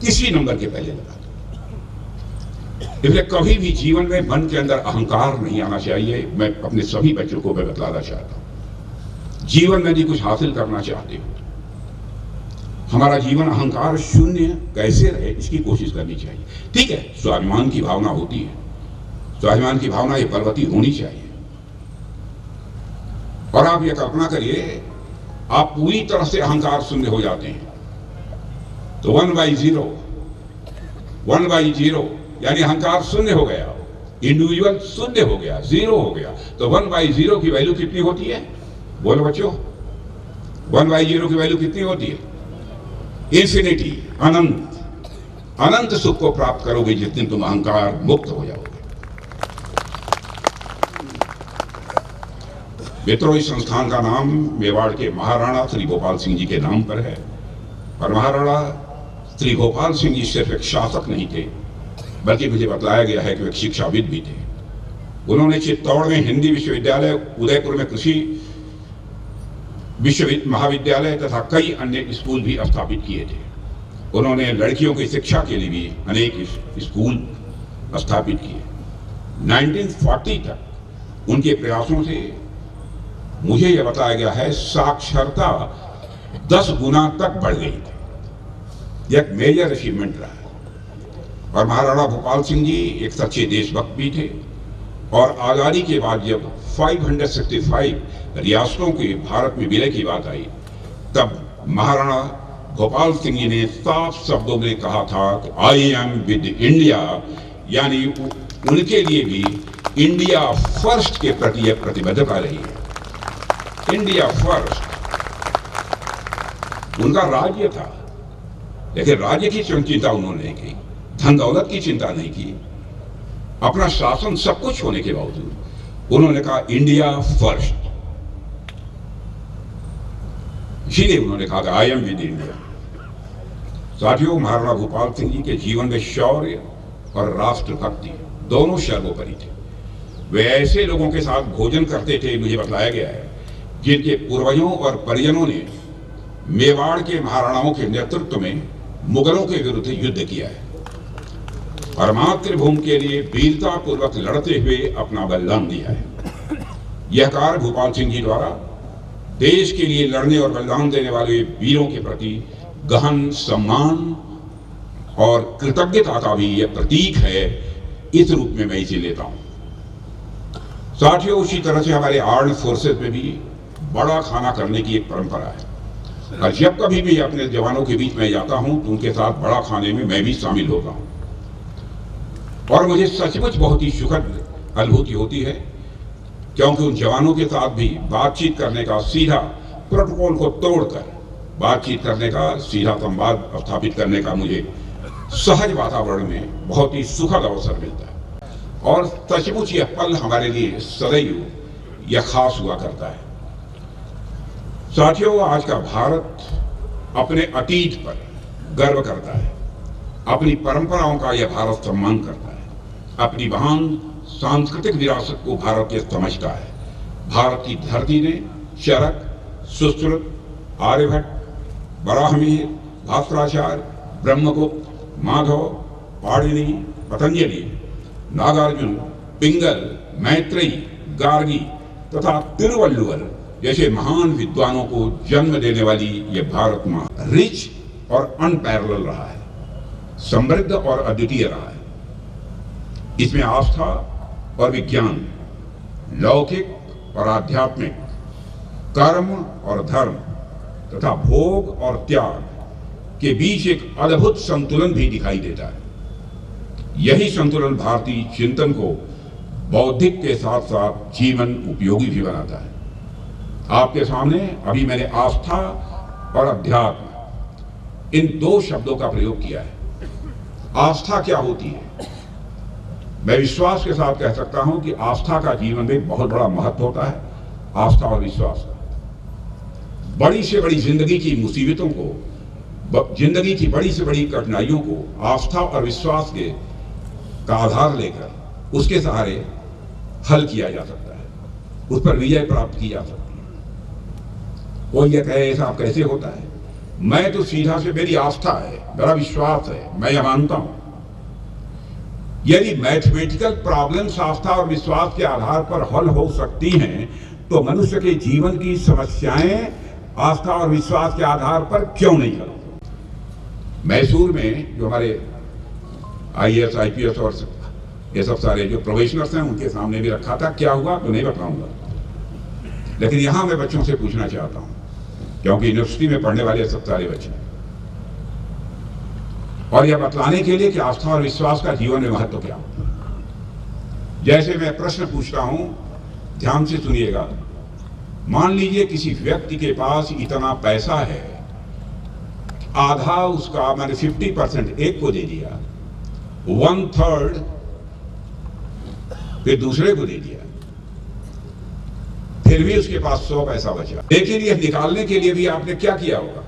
किसी नंबर के पहले लगा दो। इसलिए कभी भी जीवन में मन के अंदर अहंकार नहीं आना चाहिए। मैं अपने सभी बच्चों को मैं बतलाना चाहता हूं, जीवन में यदि कुछ हासिल करना चाहते हो, हमारा जीवन अहंकार शून्य कैसे रहे इसकी कोशिश करनी चाहिए। ठीक है, स्वाभिमान की भावना होती है, स्वाभिमान की भावना ये बलवती होनी चाहिए। और आप ये कल्पना करिए, आप पूरी तरह से अहंकार शून्य हो जाते हैं तो 1/0 यानी अहंकार शून्य हो गया, इंडिविजुअल शून्य हो गया, 0 हो गया। तो 1/0 की वैल्यू कितनी होती है? बोलो बच्चों, 1/0 की वैल्यू कितनी होती है? इंफिनिटी, अनंत। अनंत सुख को प्राप्त करोगे जिस दिन तुम अहंकार मुक्त हो जाओगे। मित्रों, इस संस्थान का नाम मेवाड़ के महाराणा श्री भोपाल सिंह जी के नाम पर है। और महाराणा श्री भोपाल सिंह जी सिर्फ एक शासक नहीं थे, बल्कि मुझे बतलाया गया है कि वे एक शिक्षाविद भी थे। उन्होंने चित्तौड़ में हिंदी विश्वविद्यालय, उदयपुर में कृषि महाविद्यालय तथा कई अन्य स्कूल भी स्थापित किए थे। उन्होंने लड़कियों की शिक्षा के लिए भी अनेक स्कूल स्थापित किए। 1940 तक उनके प्रयासों से मुझे यह बताया गया है साक्षरता 10 गुना तक बढ़ गई थी। यह एक मेजर अचीवमेंट रहा है। और महाराणा भोपाल सिंह जी एक सच्चे देशभक्त भी थे। और आज़ादी के बाद जब 565 रियासतों के भारत में विलय की बात आई, तब महाराणा भोपाल सिंह जी ने साफ शब्दों में कहा था कि आई एम विद इंडिया, यानी उनके लिए भी इंडिया फर्स्ट के प्रति यह प्रतिबद्धता रही है। इंडिया फर्स्ट उनका राज्य था, लेकिन राज्य की चिंता उन्होंने नहीं की, धन दौलत की चिंता नहीं की। अपना शासन सब कुछ होने के बावजूद उन्होंने कहा इंडिया फर्स्ट। इसीलिए उन्होंने कहा आई एम विद इंडिया। साथियों, महाराणा भोपाल सिंह जी के जीवन में शौर्य और राष्ट्रभक्ति दोनों सर्वोपरि थे। वे ऐसे लोगों के साथ भोजन करते थे, मुझे बताया गया है, जिनके पूर्वजों और परिजनों ने मेवाड़ के महाराणाओं के नेतृत्व में मुगलों के विरुद्ध युद्ध किया है। और मातृभूमि के लिए वीरता पूर्वक लड़ते हुए अपना बलिदान दिया है। यह कार्य भोपाल सिंह जी द्वारा देश के लिए लड़ने और बलिदान देने वाले वीरों के प्रति गहन सम्मान और कृतज्ञता का भी यह प्रतीक है। इस रूप में मैं इसे लेता हूं। साथियों, उसी तरह से हमारे आर्म्ड फोर्सेस में भी बड़ा खाना करने की एक परंपरा है और जब कभी भी अपने जवानों के बीच में जाता हूं तो उनके साथ बड़ा खाने में मैं भी शामिल होता हूं और मुझे सचमुच बहुत ही सुखद अनुभूति होती है, क्योंकि उन जवानों के साथ भी बातचीत करने का, सीधा प्रोटोकॉल को तोड़कर बातचीत करने का, सीधा संवाद स्थापित करने का मुझे सहज वातावरण में बहुत ही सुखद अवसर मिलता है और सचमुच यह पल हमारे लिए सदैव यह खास हुआ करता है। साथियों, आज का भारत अपने अतीत पर गर्व करता है, अपनी परंपराओं का यह भारत सम्मान करता है, अपनी महान सांस्कृतिक विरासत को भारत के समझता है। भारत की धरती ने चरक, सुश्रुत, आर्यभट्ट, वराहमिहिर, भास्कराचार्य, ब्रह्मगुप्त, माधव, पाणिनि, पतंजलि, नागार्जुन, पिंगल, मैत्रेयी, गार्गी तथा तिरुवल्लुवर जैसे महान विद्वानों को जन्म देने वाली यह भारत माँ रिच और अनपैरेलल रहा है, समृद्ध और अद्वितीय रहा है। इसमें आस्था और विज्ञान, लौकिक और आध्यात्मिक, कर्म और धर्म तथा भोग और त्याग के बीच एक अद्भुत संतुलन भी दिखाई देता है। यही संतुलन भारतीय चिंतन को बौद्धिक के साथ साथ जीवन उपयोगी भी बनाता है। आपके सामने अभी मैंने आस्था और अध्यात्म इन दो शब्दों का प्रयोग किया है। आस्था क्या होती है? मैं विश्वास के साथ कह सकता हूं कि आस्था का जीवन में बहुत बड़ा महत्व होता है। आस्था और विश्वास का बड़ी से बड़ी जिंदगी की मुसीबतों को, जिंदगी की बड़ी से बड़ी कठिनाइयों को आस्था और विश्वास के का आधार लेकर उसके सहारे हल किया जा सकता है, उस पर विजय प्राप्त की जा सकती है। कोई यह कहे ऐसा कैसे होता है? मैं तो सीधा से, मेरी आस्था है, मेरा विश्वास है, मैं यह मानता हूं यदि मैथमेटिकल प्रॉब्लम्स आस्था और विश्वास के आधार पर हल हो सकती हैं तो मनुष्य के जीवन की समस्याएं आस्था और विश्वास के आधार पर क्यों नहीं हल? मैसूर में जो हमारे IAS, IPS और ये सब सारे जो प्रोफेशनल्स हैं उनके सामने भी रखा था। क्या हुआ तो नहीं बताऊंगा, लेकिन यहां मैं बच्चों से पूछना चाहता हूं, क्योंकि यूनिवर्सिटी में पढ़ने वाले सब सारे बच्चे, और यह बतलाने के लिए कि आस्था और विश्वास का जीवन में महत्व क्या होता है। जैसे मैं प्रश्न पूछता हूं, ध्यान से सुनिएगा। मान लीजिए किसी व्यक्ति के पास इतना पैसा है, आधा उसका, मैंने 50% एक को दे दिया, 1/3 फिर दूसरे को दे दिया, फिर भी उसके पास 100 पैसा बचा। लेकिन यह निकालने के लिए भी आपने क्या किया होगा?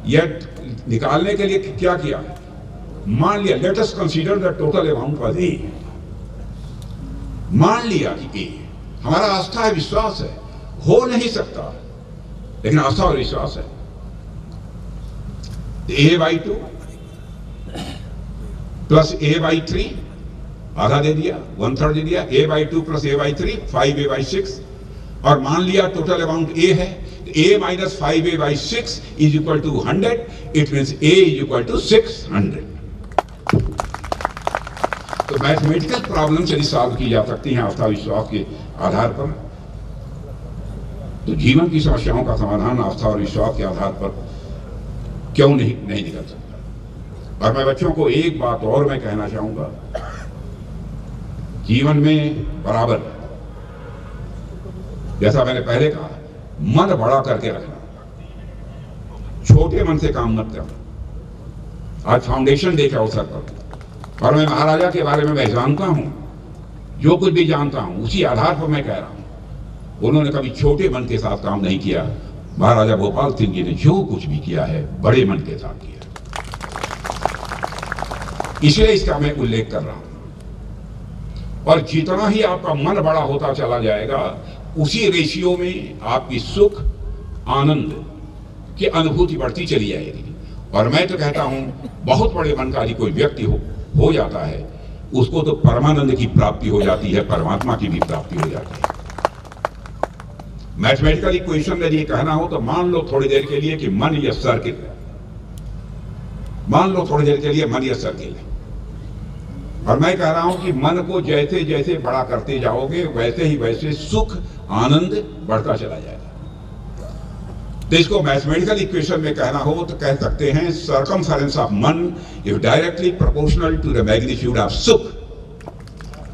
यह निकालने के लिए क्या किया? मान लिया, let us consider the total amount was A। मान लिया कि A, हमारा आस्था है, विश्वास है, हो नहीं सकता, लेकिन आस्था और विश्वास है। A/2 प्लस A/3 आधा दे दिया, 1/3 दे दिया, A/2 प्लस A/3 5A/6, और मान लिया टोटल अमाउंट A है, A minus 5A/6 is equal to 100. It means A is equal to 600. तो मैथमेटिकल प्रॉब्लम यदि सॉल्व की जा सकती हैं आस्था विश्वास के आधार पर, तो जीवन की समस्याओं का समाधान आस्था और विश्वास के आधार पर क्यों नहीं निकल सकता। और मैं बच्चों को एक बात और मैं कहना चाहूंगा, जीवन में बराबर, जैसा मैंने पहले कहा, मन बड़ा करके रखना, छोटे मन से काम मत करना। आज फाउंडेशन डे के अवसर पर, और मैं महाराजा के बारे में मैं जानता हूं, जो कुछ भी जानता हूं उसी आधार पर मैं कह रहा हूं। उन्होंने कभी छोटे मन के साथ काम नहीं किया। महाराजा भोपाल सिंह जी ने जो कुछ भी किया है बड़े मन के साथ किया, इसलिए इसका मैं उल्लेख कर रहा हूं। और जितना ही आपका मन बड़ा होता चला जाएगा, उसी रेशियो में आपकी सुख आनंद की अनुभूति बढ़ती चली जाएगी। और मैं तो कहता हूं, बहुत बड़े मन का यदि कोई व्यक्ति हो, हो जाता है उसको तो परमानंद की प्राप्ति हो जाती है, परमात्मा की भी प्राप्ति हो जाती है। मैथमेटिकल इक्वेशन में ये कहना हो तो मान लो थोड़ी देर के लिए कि मन या सर्किल है, मान लो थोड़ी देर के लिए मन या सर्किल है, और मैं कह रहा हूं कि मन को जैसे जैसे बड़ा करते जाओगे वैसे ही वैसे सुख आनंद बढ़ता चला जाएगा। तो इसको मैथमेटिकल इक्वेशन में कहना हो तो कह सकते हैं सर्कमफेरेंस ऑफ मन is directly proportional to the magnitude of सुख।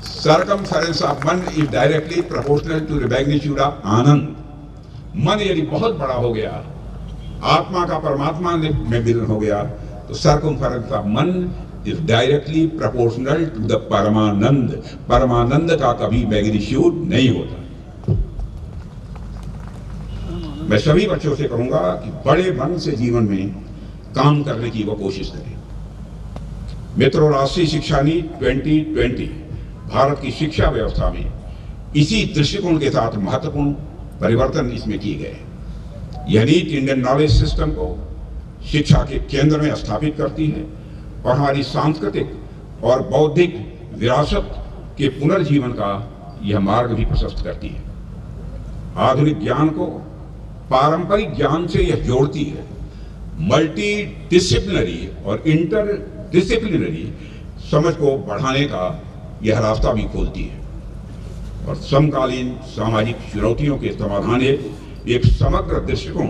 सर्कमफेरेंस ऑफ मन is directly proportional to the magnitude of आनंद। मन यदि बहुत बड़ा हो गया, आत्मा का परमात्मा में मिलन हो गया, तो सर्कमफेरेंस ऑफ मन is directly proportional to the परमानंद। परमानंद का कभी मैग्नीट्यूड नहीं होता। मैं सभी बच्चों से कहूंगा कि बड़े मन से जीवन में काम करने की वो कोशिश करें। मित्रों, राष्ट्रीय शिक्षा नीति 2020 भारत की शिक्षा व्यवस्था में इसी दृष्टिकोण के साथ महत्वपूर्ण परिवर्तन इसमें किए गए। यह नीति इंडियन नॉलेज सिस्टम को शिक्षा के केंद्र में स्थापित करती है और हमारी सांस्कृतिक और बौद्धिक विरासत के पुनर्जीवन का यह मार्ग भी प्रशस्त करती है। आधुनिक ज्ञान को पारंपरिक ज्ञान से यह जोड़ती है। मल्टी डिसिप्लिनरी और इंटर डिसिप्लिनरी समझ को बढ़ाने का यह रास्ता भी खोलती है और समकालीन सामाजिक चुनौतियों के समाधान हेतु एक समग्र दृष्टिकोण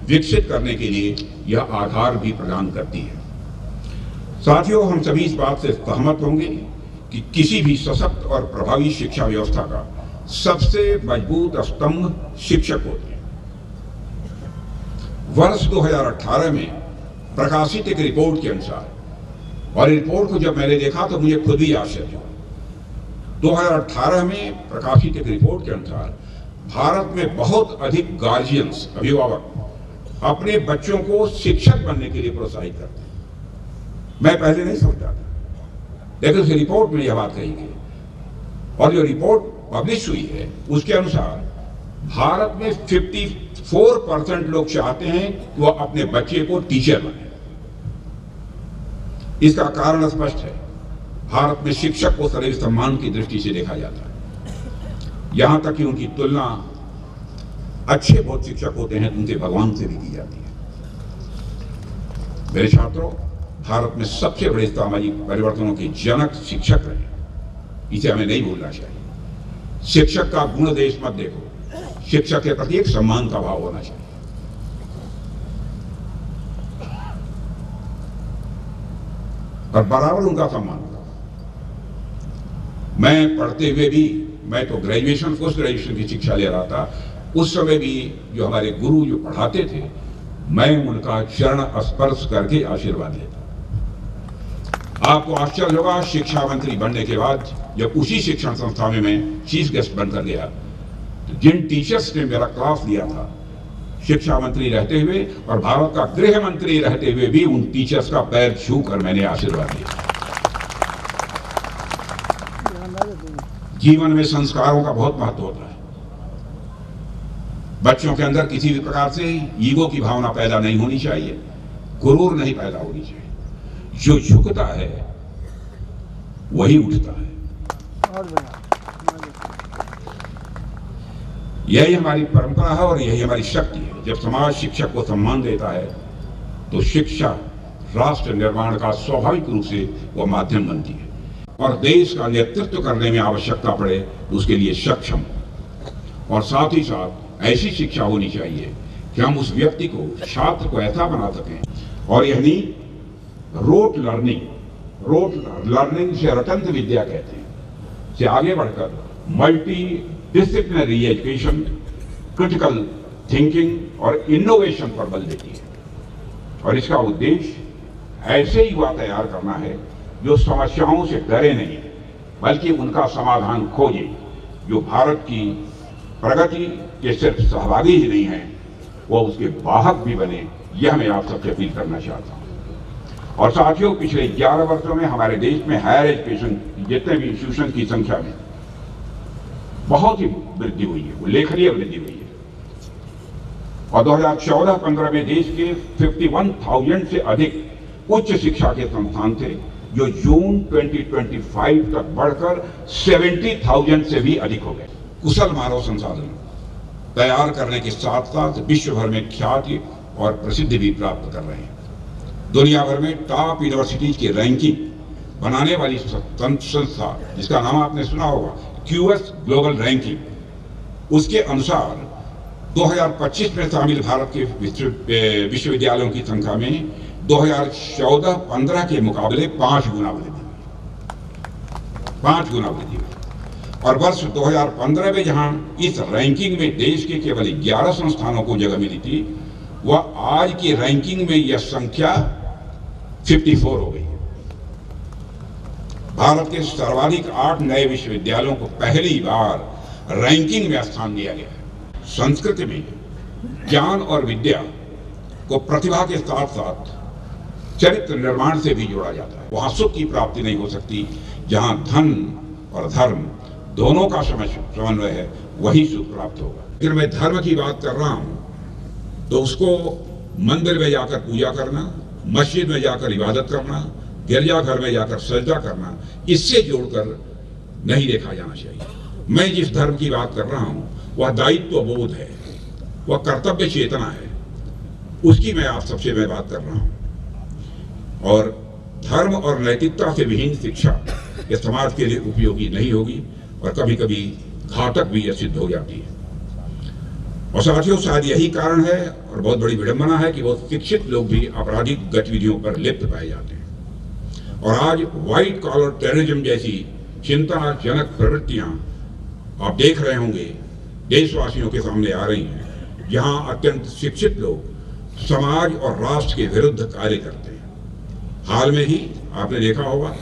विकसित करने के लिए यह आधार भी प्रदान करती है। साथियों, हम सभी इस बात से सहमत होंगे कि किसी भी सशक्त और प्रभावी शिक्षा व्यवस्था का सबसे मजबूत स्तंभ शिक्षक होते हैं। वर्ष 2018 में प्रकाशित एक रिपोर्ट के अनुसार, और रिपोर्ट को जब मैंने देखा तो मुझे खुद भी आश्चर्य हुआ। 2018 में प्रकाशित एक रिपोर्ट के अनुसार भारत में बहुत अधिक गार्जियंस, अभिभावक अपने बच्चों को शिक्षक बनने के लिए प्रोत्साहित करते हैं। मैं पहले नहीं समझता था, लेकिन उस रिपोर्ट में यह बात कही गई और जो रिपोर्ट पब्लिश हुई है उसके अनुसार भारत में 54% लोग चाहते हैं कि वह अपने बच्चे को टीचर बने। इसका कारण स्पष्ट है। भारत में शिक्षक को सदैव सम्मान की दृष्टि से देखा जाता है, यहां तक कि उनकी तुलना अच्छे बहुत शिक्षक होते हैं उनके भगवान से भी की जाती है। मेरे छात्रों, भारत में सबसे बड़े सामाजिक परिवर्तनों के जनक शिक्षक रहे, इसे हमें नहीं भूलना चाहिए। शिक्षक का गुण देश मत देखो, शिक्षक के प्रति एक सम्मान का भाव होना चाहिए। और बराबर उनका सम्मान होगा। मैं पढ़ते हुए भी, मैं तो ग्रेजुएशन, पोस्ट ग्रेजुएशन की शिक्षा ले रहा था, उस समय भी जो हमारे गुरु जो पढ़ाते थे, मैं उनका चरण स्पर्श करके आशीर्वाद लेता। आपको आश्चर्य होगा, शिक्षा मंत्री बनने के बाद जब उसी शिक्षण संस्था में मैं चीफ गेस्ट बनकर गया, तो जिन टीचर्स ने मेरा क्लास लिया था, शिक्षा मंत्री रहते हुए और भारत का गृह मंत्री रहते हुए भी उन टीचर्स का पैर छूकर मैंने आशीर्वाद लिया। जीवन में संस्कारों का बहुत महत्व होता है। बच्चों के अंदर किसी भी प्रकार से ईगो की भावना पैदा नहीं होनी चाहिए, गुरूर नहीं पैदा होनी चाहिए। जो झुकता है वही उठता है। यही हमारी परंपरा है और यही हमारी शक्ति है। जब समाज शिक्षक को सम्मान देता है तो शिक्षा राष्ट्र निर्माण का स्वाभाविक रूप से वह माध्यम बनती है और देश का नेतृत्व करने में आवश्यकता पड़े उसके लिए सक्षम। और साथ ही साथ ऐसी शिक्षा होनी चाहिए कि हम उस व्यक्ति को, छात्र को ऐसा बना सकें। और यही रोट लर्निंग से रटंत विद्या कहते हैं, से आगे बढ़कर multi disciplinary education, critical thinking और इनोवेशन पर बल देती है। और इसका उद्देश्य ऐसे युवा तैयार करना है जो समस्याओं से डरे नहीं बल्कि उनका समाधान खोजे, जो भारत की प्रगति के सिर्फ सहभागी ही नहीं है, वो उसके वाहक भी बने। यह मैं आप सबसे अपील करना चाहता हूँ। और साथियों, पिछले 11 वर्षों में हमारे देश में हायर एजुकेशन जितने भी इंस्टीट्यूशन की संख्या में बहुत ही वृद्धि हुई है, उल्लेखनीय वृद्धि हुई है। और 2014-15 में देश के 51,000 से अधिक उच्च शिक्षा के संस्थान थे जो जून 2025 तक बढ़कर 70,000 से भी अधिक हो गए। कुशल मानव संसाधन तैयार करने के साथ साथ विश्व भर में ख्याति और प्रसिद्धि भी प्राप्त कर रहे हैं। दुनिया भर में टॉप यूनिवर्सिटीज की रैंकिंग बनाने वाली संस्था, जिसका नाम आपने सुना होगा, QS ग्लोबल रैंकिंग, उसके अनुसार 2025 में शामिल भारत के विश्वविद्यालयों की संख्या में 2014-15 के मुकाबले 5 गुना वृद्धि हुई, 5 गुना वृद्धि हुई। और वर्ष 2015 में जहां इस रैंकिंग में देश के केवल 11 संस्थानों को जगह मिली थी, वह आज की रैंकिंग में यह संख्या 54 हो गई। भारत के सर्वाधिक 8 नए विश्वविद्यालयों को पहली बार रैंकिंग में स्थान दिया गया है। संस्कृति में ज्ञान और विद्या को प्रतिभा के साथ साथ चरित्र निर्माण से भी जोड़ा जाता है। वहां सुख की प्राप्ति नहीं हो सकती जहां धन और धर्म दोनों का समन्वय है, वही सुख प्राप्त होगा। अगर मैं धर्म की बात कर रहा हूं तो उसको मंदिर में जाकर पूजा करना, मस्जिद में जाकर इबादत करना, गिरजाघर में जाकर सजदा करना, इससे जोड़कर नहीं देखा जाना चाहिए। मैं जिस धर्म की बात कर रहा हूं वह दायित्व बोध है, वह कर्तव्य चेतना है, उसकी मैं आप सबसे मैं बात कर रहा हूं। और धर्म और नैतिकता से विहीन शिक्षा ये समाज के लिए उपयोगी नहीं होगी और कभी कभी घातक भी यह सिद्ध हो जाती है। और साथियों, शायद यही कारण है और बहुत बड़ी विडंबना है कि बहुत शिक्षित लोग भी आपराधिक गतिविधियों पर लिप्त पाए जाते हैं। और आज व्हाइट कॉलर टेररिज्म जैसी चिंताजनक प्रवृत्तियां आप देख रहे होंगे देशवासियों के सामने आ रही हैं, जहां अत्यंत शिक्षित लोग समाज और राष्ट्र के विरुद्ध कार्य करते हैं। हाल में ही आपने देखा होगा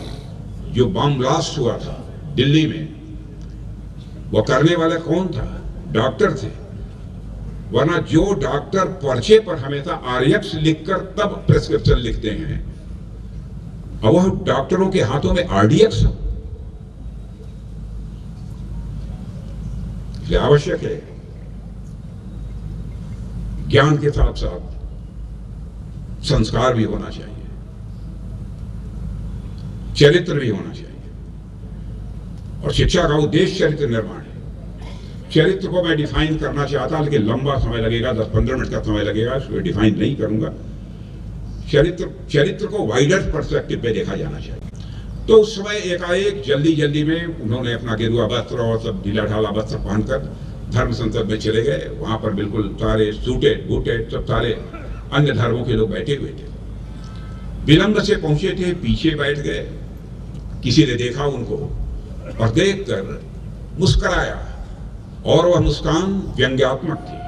जो बम ब्लास्ट हुआ था दिल्ली में, वह करने वाला कौन था? डॉक्टर थे। वरना जो डॉक्टर पर्चे पर हमेशा RX लिखकर तब प्रिस्क्रिप्शन लिखते हैं, अब वह डॉक्टरों के हाथों में RDX हो। इसलिए आवश्यक है ज्ञान के साथ साथ संस्कार भी होना चाहिए, चरित्र भी होना चाहिए। और शिक्षा का उद्देश्य चरित्र निर्माण है। चरित्र को मैं डिफाइन करना चाहता, लेकिन लंबा समय लगेगा, 10-15 मिनट का समय लगेगा, इसको डिफाइन नहीं करूंगा। चरित्र को वाइडर पर्सपेक्टिव पे देखा जाना चाहिए। तो उस समय एकाएक जल्दी में उन्होंने अपना गेरुआ वस्त्र और सब ढीला ढाला वस्त्र पहनकर धर्म संसद में चले गए। वहां पर बिल्कुल सारे सूटेड बूटेड सब सारे अन्य धर्मों के लोग बैठे हुए थे। विलंब से पहुंचे थे, पीछे बैठ गए। किसी ने देखा उनको और देखकर मुस्कुराया, और वह मुस्कान व्यंग्यात्मक थी।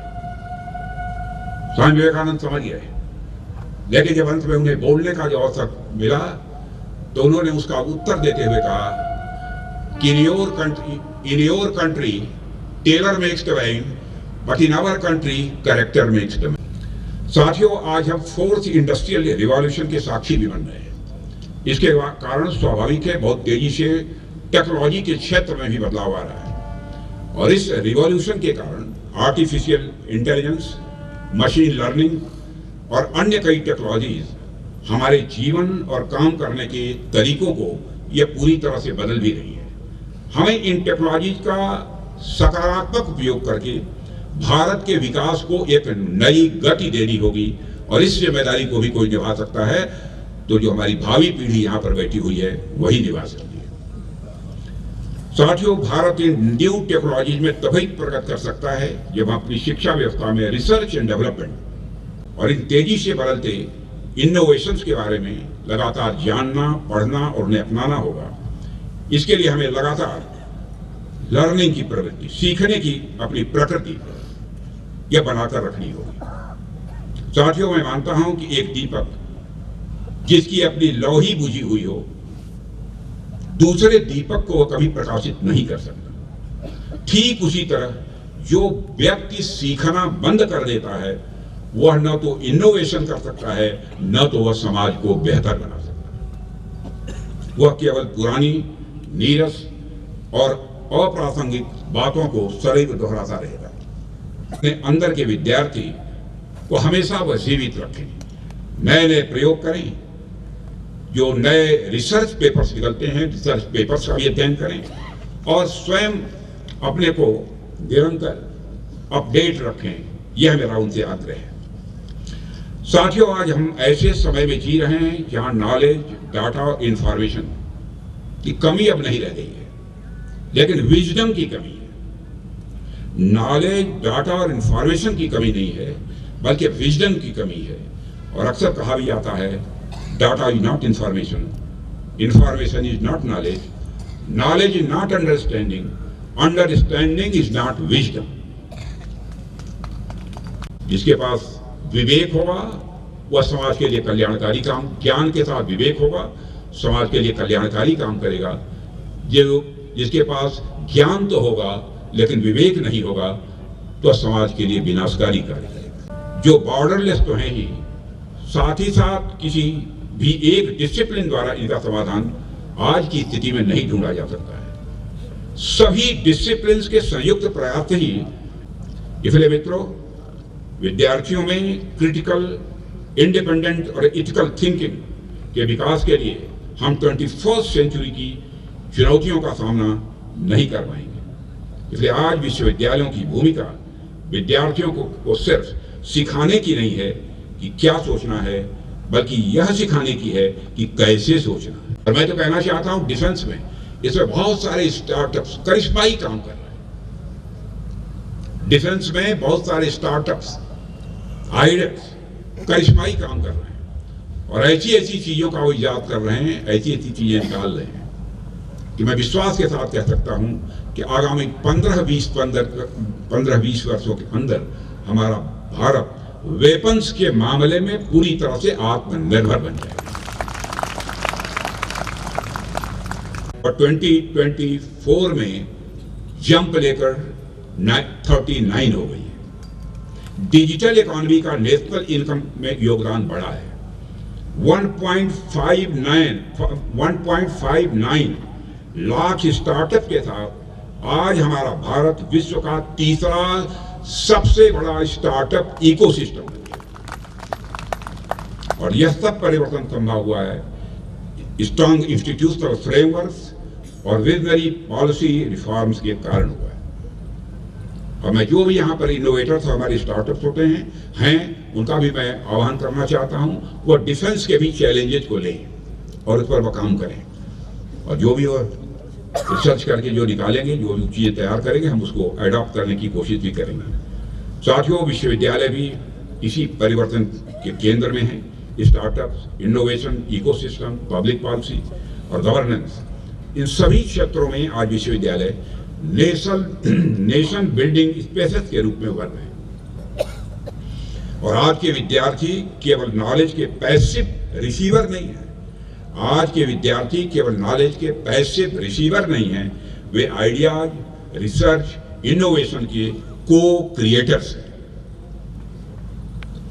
स्वामी विवेकानंद समझ गए, लेकिन जब अंत में उन्हें बोलने का जो अवसर मिला तो उन्होंने उसका उत्तर देते हुए कहा कि in your country tailor makes the man, but in our country character makes the man. साथियों, आज हम 4th इंडस्ट्रियल रिवॉल्यूशन के साक्षी भी बन रहे हैं। इसके कारण स्वाभाविक है बहुत तेजी से टेक्नोलॉजी के क्षेत्र में भी बदलाव आ रहा है। और इस रिवॉल्यूशन के कारण आर्टिफिशियल इंटेलिजेंस, मशीन लर्निंग और अन्य कई टेक्नोलॉजीज हमारे जीवन और काम करने के तरीकों को यह पूरी तरह से बदल भी रही है। हमें इन टेक्नोलॉजीज का सकारात्मक उपयोग करके भारत के विकास को एक नई गति देनी होगी, और इस जिम्मेदारी को भी कोई निभा सकता है तो जो हमारी भावी पीढ़ी यहाँ पर बैठी हुई है वही निभा सकती है। साथियों, भारत इन न्यू टेक्नोलॉजीज में तभी प्रगति कर सकता है जब हम अपनी शिक्षा व्यवस्था में रिसर्च एंड डेवलपमेंट और इन तेजी से बदलते इनोवेशंस के बारे में लगातार जानना, पढ़ना और उन्हें अपनाना होगा। इसके लिए हमें लगातार लर्निंग की प्रवृत्ति, सीखने की अपनी प्रकृति यह बनाकर रखनी होगी। साथियों, मैं मानता हूं कि एक दीपक जिसकी अपनी लौ ही बुझी हुई हो, दूसरे दीपक को कभी प्रकाशित नहीं कर सकता। ठीक उसी तरह जो व्यक्ति सीखना बंद कर देता है वह न तो इनोवेशन कर सकता है, न तो वह समाज को बेहतर बना सकता है। वह केवल पुरानी, नीरस और अप्रासंगिक बातों को सदैव दोहराता रहेगा। अपने अंदर के विद्यार्थी को हमेशा वह जीवित रखें, नए नए प्रयोग करें, जो नए रिसर्च पेपर्स निकलते हैं, रिसर्च पेपर्स का भी अध्ययन करें और स्वयं अपने को निरंतर अपडेट रखें। यह मेरा उनसे आग्रह है। साथियों, आज हम ऐसे समय में जी रहे हैं जहां नॉलेज, डाटा और इंफॉर्मेशन की कमी अब नहीं रह गई है, लेकिन विजडम की कमी है। नॉलेज, डाटा और इंफॉर्मेशन की कमी नहीं है, बल्कि विजडम की कमी है। और अक्सर कहा भी जाता है, data is not information, information is not knowledge, knowledge is not understanding, understanding is not wisdom. जिसके पास विवेक होगा वह समाज के लिए कल्याणकारी काम, ज्ञान के साथ विवेक होगा, समाज के लिए कल्याणकारी काम करेगा। जिसके पास ज्ञान तो होगा लेकिन विवेक नहीं होगा तो समाज के लिए विनाशकारी कार्य करेगा। जो बॉर्डरलेस तो हैं ही, साथ ही साथ किसी भी एक डिसिप्लिन द्वारा इनका समाधान आज की स्थिति में नहीं ढूंढा जा सकता है। सभी डिसिप्लिन के संयुक्त प्रयास से ही, इसलिए मित्रों, विद्यार्थियों में क्रिटिकल, इंडिपेंडेंट और एथिकल थिंकिंग के विकास के लिए हम 21वीं सेंचुरी की चुनौतियों का सामना नहीं कर पाएंगे। इसलिए आज विश्वविद्यालयों की भूमिका विद्यार्थियों को सिर्फ सिखाने की नहीं है कि क्या सोचना है, बल्कि यह सिखाने की है कि कैसे सोचना है। और मैं तो कहना चाहता हूं, डिफेंस में इसमें बहुत सारे स्टार्टअप्स करिश्माई काम कर रहे हैं। डिफेंस में बहुत सारे स्टार्टअप्स, आइडियाज करिश्माई काम कर रहे हैं और ऐसी ऐसी चीजों का वो इजाद कर रहे हैं, ऐसी ऐसी चीजें निकाल रहे हैं कि मैं विश्वास के साथ कह सकता हूं कि आगामी 15-20 वर्षों के अंदर हमारा भारत वेपन्स के मामले में पूरी तरह से आत्मनिर्भर बन जाएगा। और 2024 में जंप लेकर 39 हो गई है। डिजिटल इकोनॉमी का नेशनल इनकम में योगदान बढ़ा है। 1.59 लाख स्टार्टअप के साथ आज हमारा भारत विश्व का तीसरा सबसे बड़ा स्टार्टअप इकोसिस्टम है। और यह सब परिवर्तन संभव हुआ है स्ट्रॉन्ग इंस्टीट्यूशनल फ्रेमवर्क्स और विजनरी पॉलिसी रिफॉर्म्स के कारण हुआ है। और मैं जो भी यहाँ पर इनोवेटर्स हमारे स्टार्टअप्स होते हैं उनका भी मैं आह्वान करना चाहता हूँ, वो डिफेंस के भी चैलेंजेस को लें और उस पर वो काम करें। और जो भी वो रिसर्च करके जो निकालेंगे, जो भी चीज़ें तैयार करेंगे, हम उसको एडॉप्ट करने की कोशिश भी करेंगे। साथियों, विश्वविद्यालय भी इसी परिवर्तन के केंद्र में है। Startups, innovation, ecosystem, public policy और गवर्नेंस, इन सभी क्षेत्रों में आज विश्वविद्यालय नेशन बिल्डिंग स्पेसेस के रूप में उभर रहे हैं। और आज के विद्यार्थी केवल नॉलेज के पैसिव रिसीवर नहीं है। आज के विद्यार्थी केवल नॉलेज के पैसिव रिसीवर नहीं हैं, वे आइडियाज, रिसर्च, इनोवेशन के को क्रिएटर्स हैं।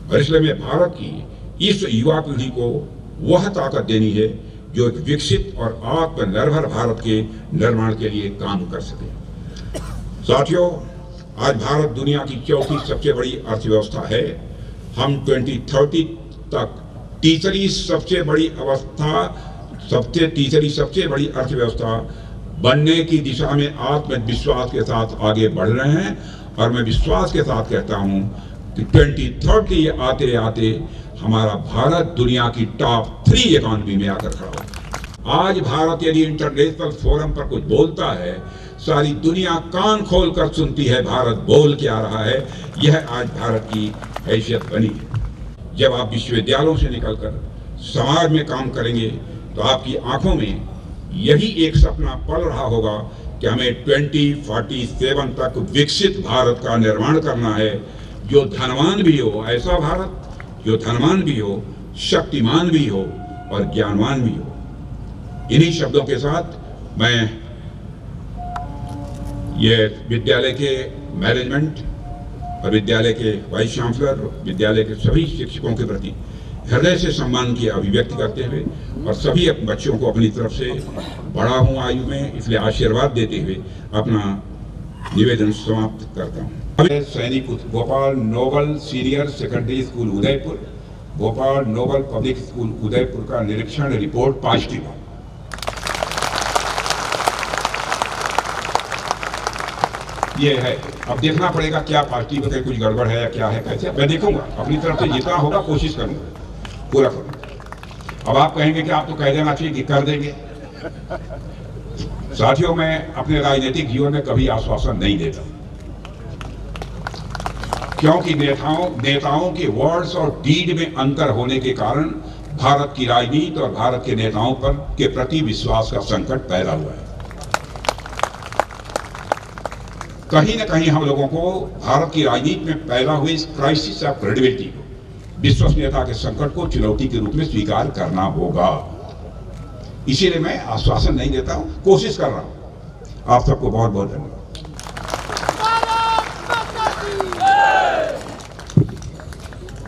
और इसलिए मैं भारत की इस युवा पीढ़ी को वह ताकत देनी है जो एक विकसित और आत्मनिर्भर भारत के निर्माण के लिए काम कर सके। साथियों, आज भारत दुनिया की चौथी सबसे बड़ी अर्थव्यवस्था है। हम 2030 तक तीसरी सबसे बड़ी अर्थव्यवस्था बनने की दिशा में आत्मविश्वास के साथ आगे बढ़ रहे हैं। और मैं विश्वास के साथ कहता हूं कि 2030 आते आते हमारा भारत दुनिया की टॉप 3 इकोनॉमी में आकर खड़ा होगा। आज भारत यदि इंटरनेशनल फोरम पर कुछ बोलता है, सारी दुनिया कान खोल कर सुनती है भारत बोल क्या रहा है। यह आज भारत की हैसियत बनी है। जब आप विश्वविद्यालयों से निकलकर समाज में काम करेंगे तो आपकी आंखों में यही एक सपना पल रहा होगा कि हमें 2047 तक विकसित भारत का निर्माण करना है, जो धनवान भी हो, ऐसा भारत जो धनवान भी हो, शक्तिमान भी हो और ज्ञानवान भी हो। इन्हीं शब्दों के साथ मैं ये विद्यालय के मैनेजमेंट और विद्यालय के वाइस चांसलर, विद्यालय के सभी शिक्षकों के प्रति हृदय से सम्मान की अभिव्यक्ति करते हुए और सभी बच्चों को अपनी तरफ से बड़ा हूँ आयु में, इसलिए आशीर्वाद देते हुए अपना निवेदन समाप्त करता हूँ। सैनिक Gopal noble senior secondary school Udaipur, Bhopal noble public school Udaipur का निरीक्षण रिपोर्ट पॉजिटिव है। ये है, अब देखना पड़ेगा क्या पॉजिटिव है, कुछ गड़बड़ है या क्या है, कैसे मैं देखूंगा, अपनी तरफ से जितना होगा कोशिश करूंगा, पूरा करूंगा। अब आप कहेंगे कि आप तो कह देना चाहिए कि कर देंगे। साथियों, मैं अपने राजनीतिक जीवन में कभी आश्वासन नहीं देता, क्योंकि नेताओं के वर्ड्स और डीड में अंतर होने के कारण भारत की राजनीति और भारत के नेताओं के प्रति विश्वास का संकट पैदा हुआ है। कहीं न कहीं हम लोगों को भारत की राजनीति में पैदा हुई इस क्राइसिस ऑफ क्रेडिबिलिटी को, विश्वसनीयता के संकट को चुनौती के रूप में स्वीकार करना होगा। इसीलिए मैं आश्वासन नहीं देता हूं, कोशिश कर रहा हूं। आप सबको बहुत बहुत धन्यवाद।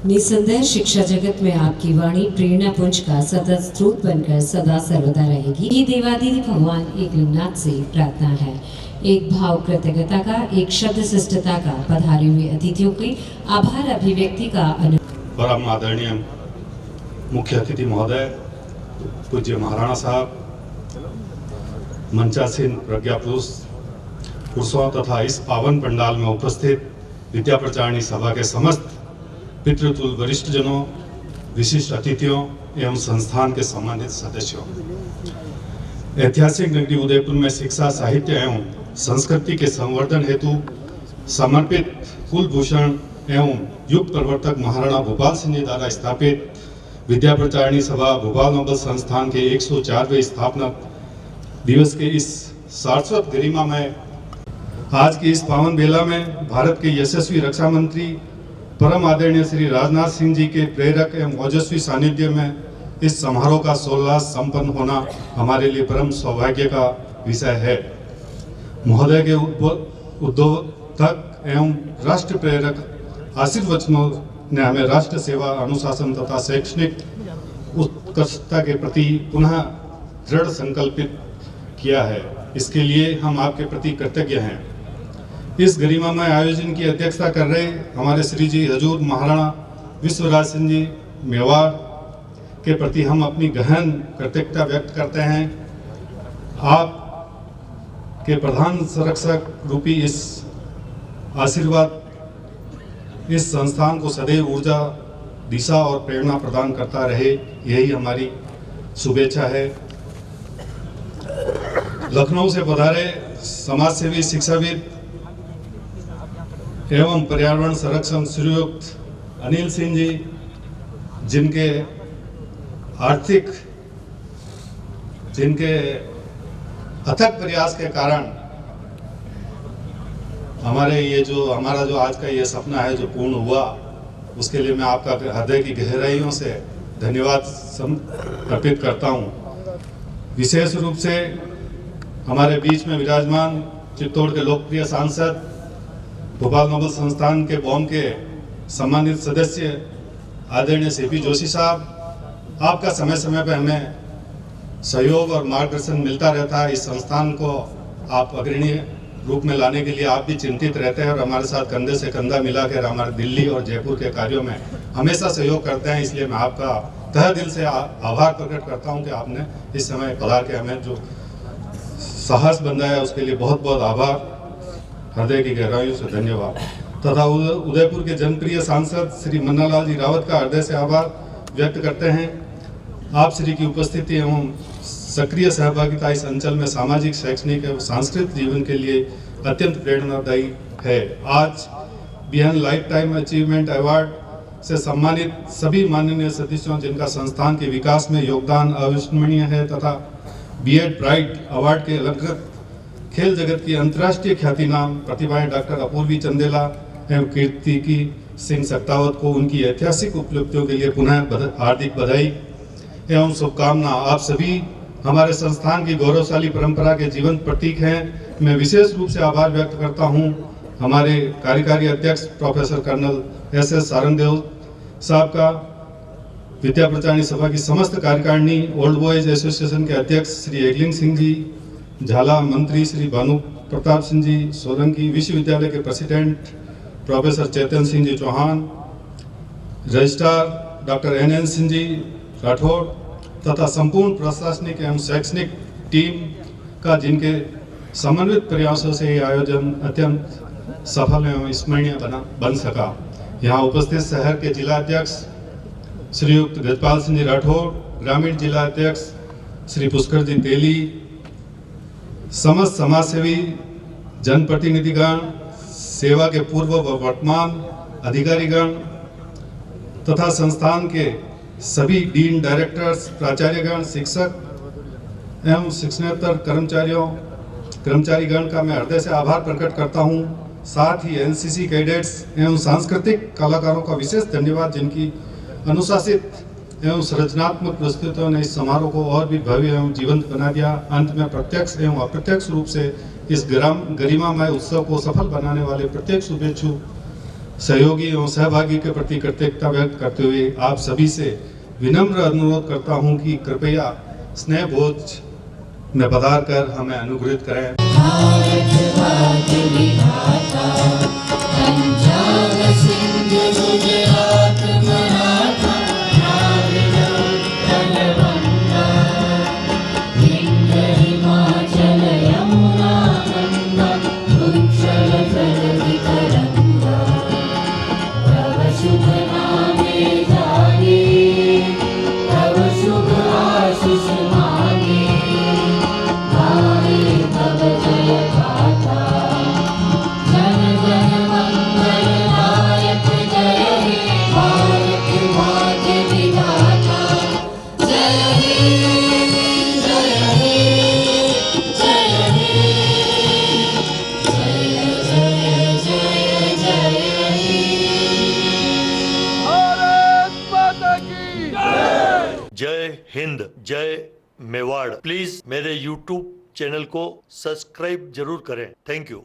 निसंदेह शिक्षा जगत में आपकी वाणी प्रेरणा पुंज का सतत स्रोत बनकर सदा सर्वदा रहेगी। ये देवादिदेव भगवान एक लिंगनाथ से प्रार्थना है। एक भाव कृतज्ञता का, एक शब्द शिष्टता का, पधारे हुए अतिथियों के आभार अभिव्यक्ति का परम आदरणीय मुख्य अतिथि महोदय, पूज्य महाराणा साहब, मंचासीन प्रज्ञा पुरुषों तथा इस पावन पंडाल में उपस्थित विद्या प्रचारिणी सभा के समस्त पितृतुल वरिष्ठ जनों, विशिष्ट अतिथियों एवं संस्थान के सम्मानित सदस्यों, ऐतिहासिक नगरी उदयपुर में शिक्षा, साहित्य एवं संस्कृति के संवर्धन हेतु समर्पित कुलभूषण एवं युग प्रवर्तक महाराणा भोपाल सिंह जी द्वारा स्थापित विद्या प्रचारिणी सभा भोपाल नोबल संस्थान के 104वें स्थापना दिवस के इस सारस्वत गरिमा में आज की इस पावन बेला में भारत के यशस्वी रक्षा मंत्री परम आदरणीय श्री राजनाथ सिंह जी के प्रेरक एवं ओजस्वी सानिध्य में इस समारोह का सोल्लास संपन्न होना हमारे लिए परम सौभाग्य का विषय है। महोदय के उद्बोधक एवं राष्ट्र प्रेरक आशीर्वचनों ने हमें राष्ट्र सेवा, अनुशासन तथा शैक्षणिक उत्कृष्टता के प्रति पुनः दृढ़ संकल्पित किया है। इसके लिए हम आपके प्रति कृतज्ञ हैं। इस गरिमामय आयोजन की अध्यक्षता कर रहे हमारे श्री जी हजूर महाराणा विश्वराज सिंह जी मेवाड़ के प्रति हम अपनी गहन कृतज्ञता व्यक्त करते हैं। आप के प्रधान संरक्षक रूपी इस आशीर्वाद इस संस्थान को सदैव ऊर्जा, दिशा और प्रेरणा प्रदान करता रहे, यही हमारी शुभेच्छा है। लखनऊ से पधारे समाजसेवी, शिक्षाविद एवं पर्यावरण संरक्षण श्रीयुक्त अनिल सिंह जी, जिनके अथक प्रयास के कारण हमारा जो आज का ये सपना है जो पूर्ण हुआ, उसके लिए मैं आपका हृदय की गहराइयों से धन्यवाद अर्पित करता हूँ। विशेष रूप से हमारे बीच में विराजमान चित्तौड़ के लोकप्रिय सांसद, भोपाल नोबल संस्थान के बॉम के सम्मानित सदस्य आदरणीय सीपी जोशी साहब, आपका समय समय पर हमें सहयोग और मार्गदर्शन मिलता रहता है। इस संस्थान को आप अग्रणी रूप में लाने के लिए आप भी चिंतित रहते हैं और हमारे साथ कंधे से कंधा मिलाकर हमारे दिल्ली और जयपुर के कार्यों में हमेशा सहयोग करते हैं। इसलिए मैं आपका तहे दिल से आभार प्रकट करता हूं कि आपने इस समय पधार के हमें जो साहस बंधाया, उसके लिए बहुत बहुत आभार, हृदय की गहराइयों से धन्यवाद। तथा उदयपुर के जनप्रिय सांसद श्री मन्नालाल जी रावत का हृदय से आभार व्यक्त करते हैं। आप श्री की उपस्थिति एवं सक्रिय सहभागिता इस अंचल में सामाजिक, शैक्षणिक एवं सांस्कृतिक जीवन के लिए अत्यंत प्रेरणादायी है। आज बिहान लाइफ टाइम अचीवमेंट अवार्ड से सम्मानित सभी माननीय सदस्यों, जिनका संस्थान के विकास में योगदान अविस्मरणीय है, तथा बीएड प्राइड अवार्ड के अलंकृत खेल जगत की अंतर्राष्ट्रीय ख्याति नाम प्रतिभाएं डॉक्टर अपूर्वी चंदेला एवं कीर्तिकी सिंह सक्तावत को उनकी ऐतिहासिक उपलब्धियों के लिए पुनः हार्दिक बधाई एवं शुभकामना। आप सभी हमारे संस्थान की गौरवशाली परंपरा के जीवंत प्रतीक हैं। मैं विशेष रूप से आभार व्यक्त करता हूं हमारे कार्यकारी अध्यक्ष प्रोफेसर कर्नल एस.एस. सारंगदेव साहब का, विद्या प्रचारिणी सभा की समस्त कार्यकारिणी, ओल्ड बॉयज एसोसिएशन के अध्यक्ष श्री एगलिंग सिंह जी झाला, मंत्री श्री भानु प्रताप सिंह जी सोलंकी, विश्वविद्यालय के president professor Chetan Singh ji Chauhan, registrar doctor NN Singh ji Rathore तथा संपूर्ण प्रशासनिक एवं शैक्षणिक टीम का, जिनके समन्वित प्रयासों से ये आयोजन अत्यंत सफल एवं स्मरणीय बन सका। यहाँ उपस्थित शहर के जिला अध्यक्ष श्रीयुक्त गजपाल सिंह जी राठौड़, ग्रामीण जिला अध्यक्ष श्री पुष्कर जी तेली, समस्त समाजसेवी जनप्रतिनिधिगण, सेवा के पूर्व व वर्तमान अधिकारीगण तथा संस्थान के सभी डीन, डायरेक्टर्स, प्राचार्यगण, शिक्षक एवं शिक्षणेतर कर्मचारीगण का मैं हृदय से आभार प्रकट करता हूं। साथ ही NCC कैडेट्स एवं सांस्कृतिक कलाकारों का विशेष धन्यवाद, जिनकी अनुशासित एवं सृजनात्मक प्रस्तुतियों ने इस समारोह को और भी भव्य एवं जीवंत बना दिया। अंत में प्रत्यक्ष एवं अप्रत्यक्ष रूप से इस गरिमामय उत्सव को सफल बनाने वाले प्रत्येक शुभेच्छु सहयोगी एवं सहभागी के प्रति कृतज्ञता व्यक्त करते हुए आप सभी से विनम्र अनुरोध करता हूं कि कृपया स्नेह भोज में पधार कर हमें अनुग्रहित करें। जय हिंद, जय मेवाड़। प्लीज मेरे YouTube चैनल को सब्सक्राइब जरूर करें। Thank you.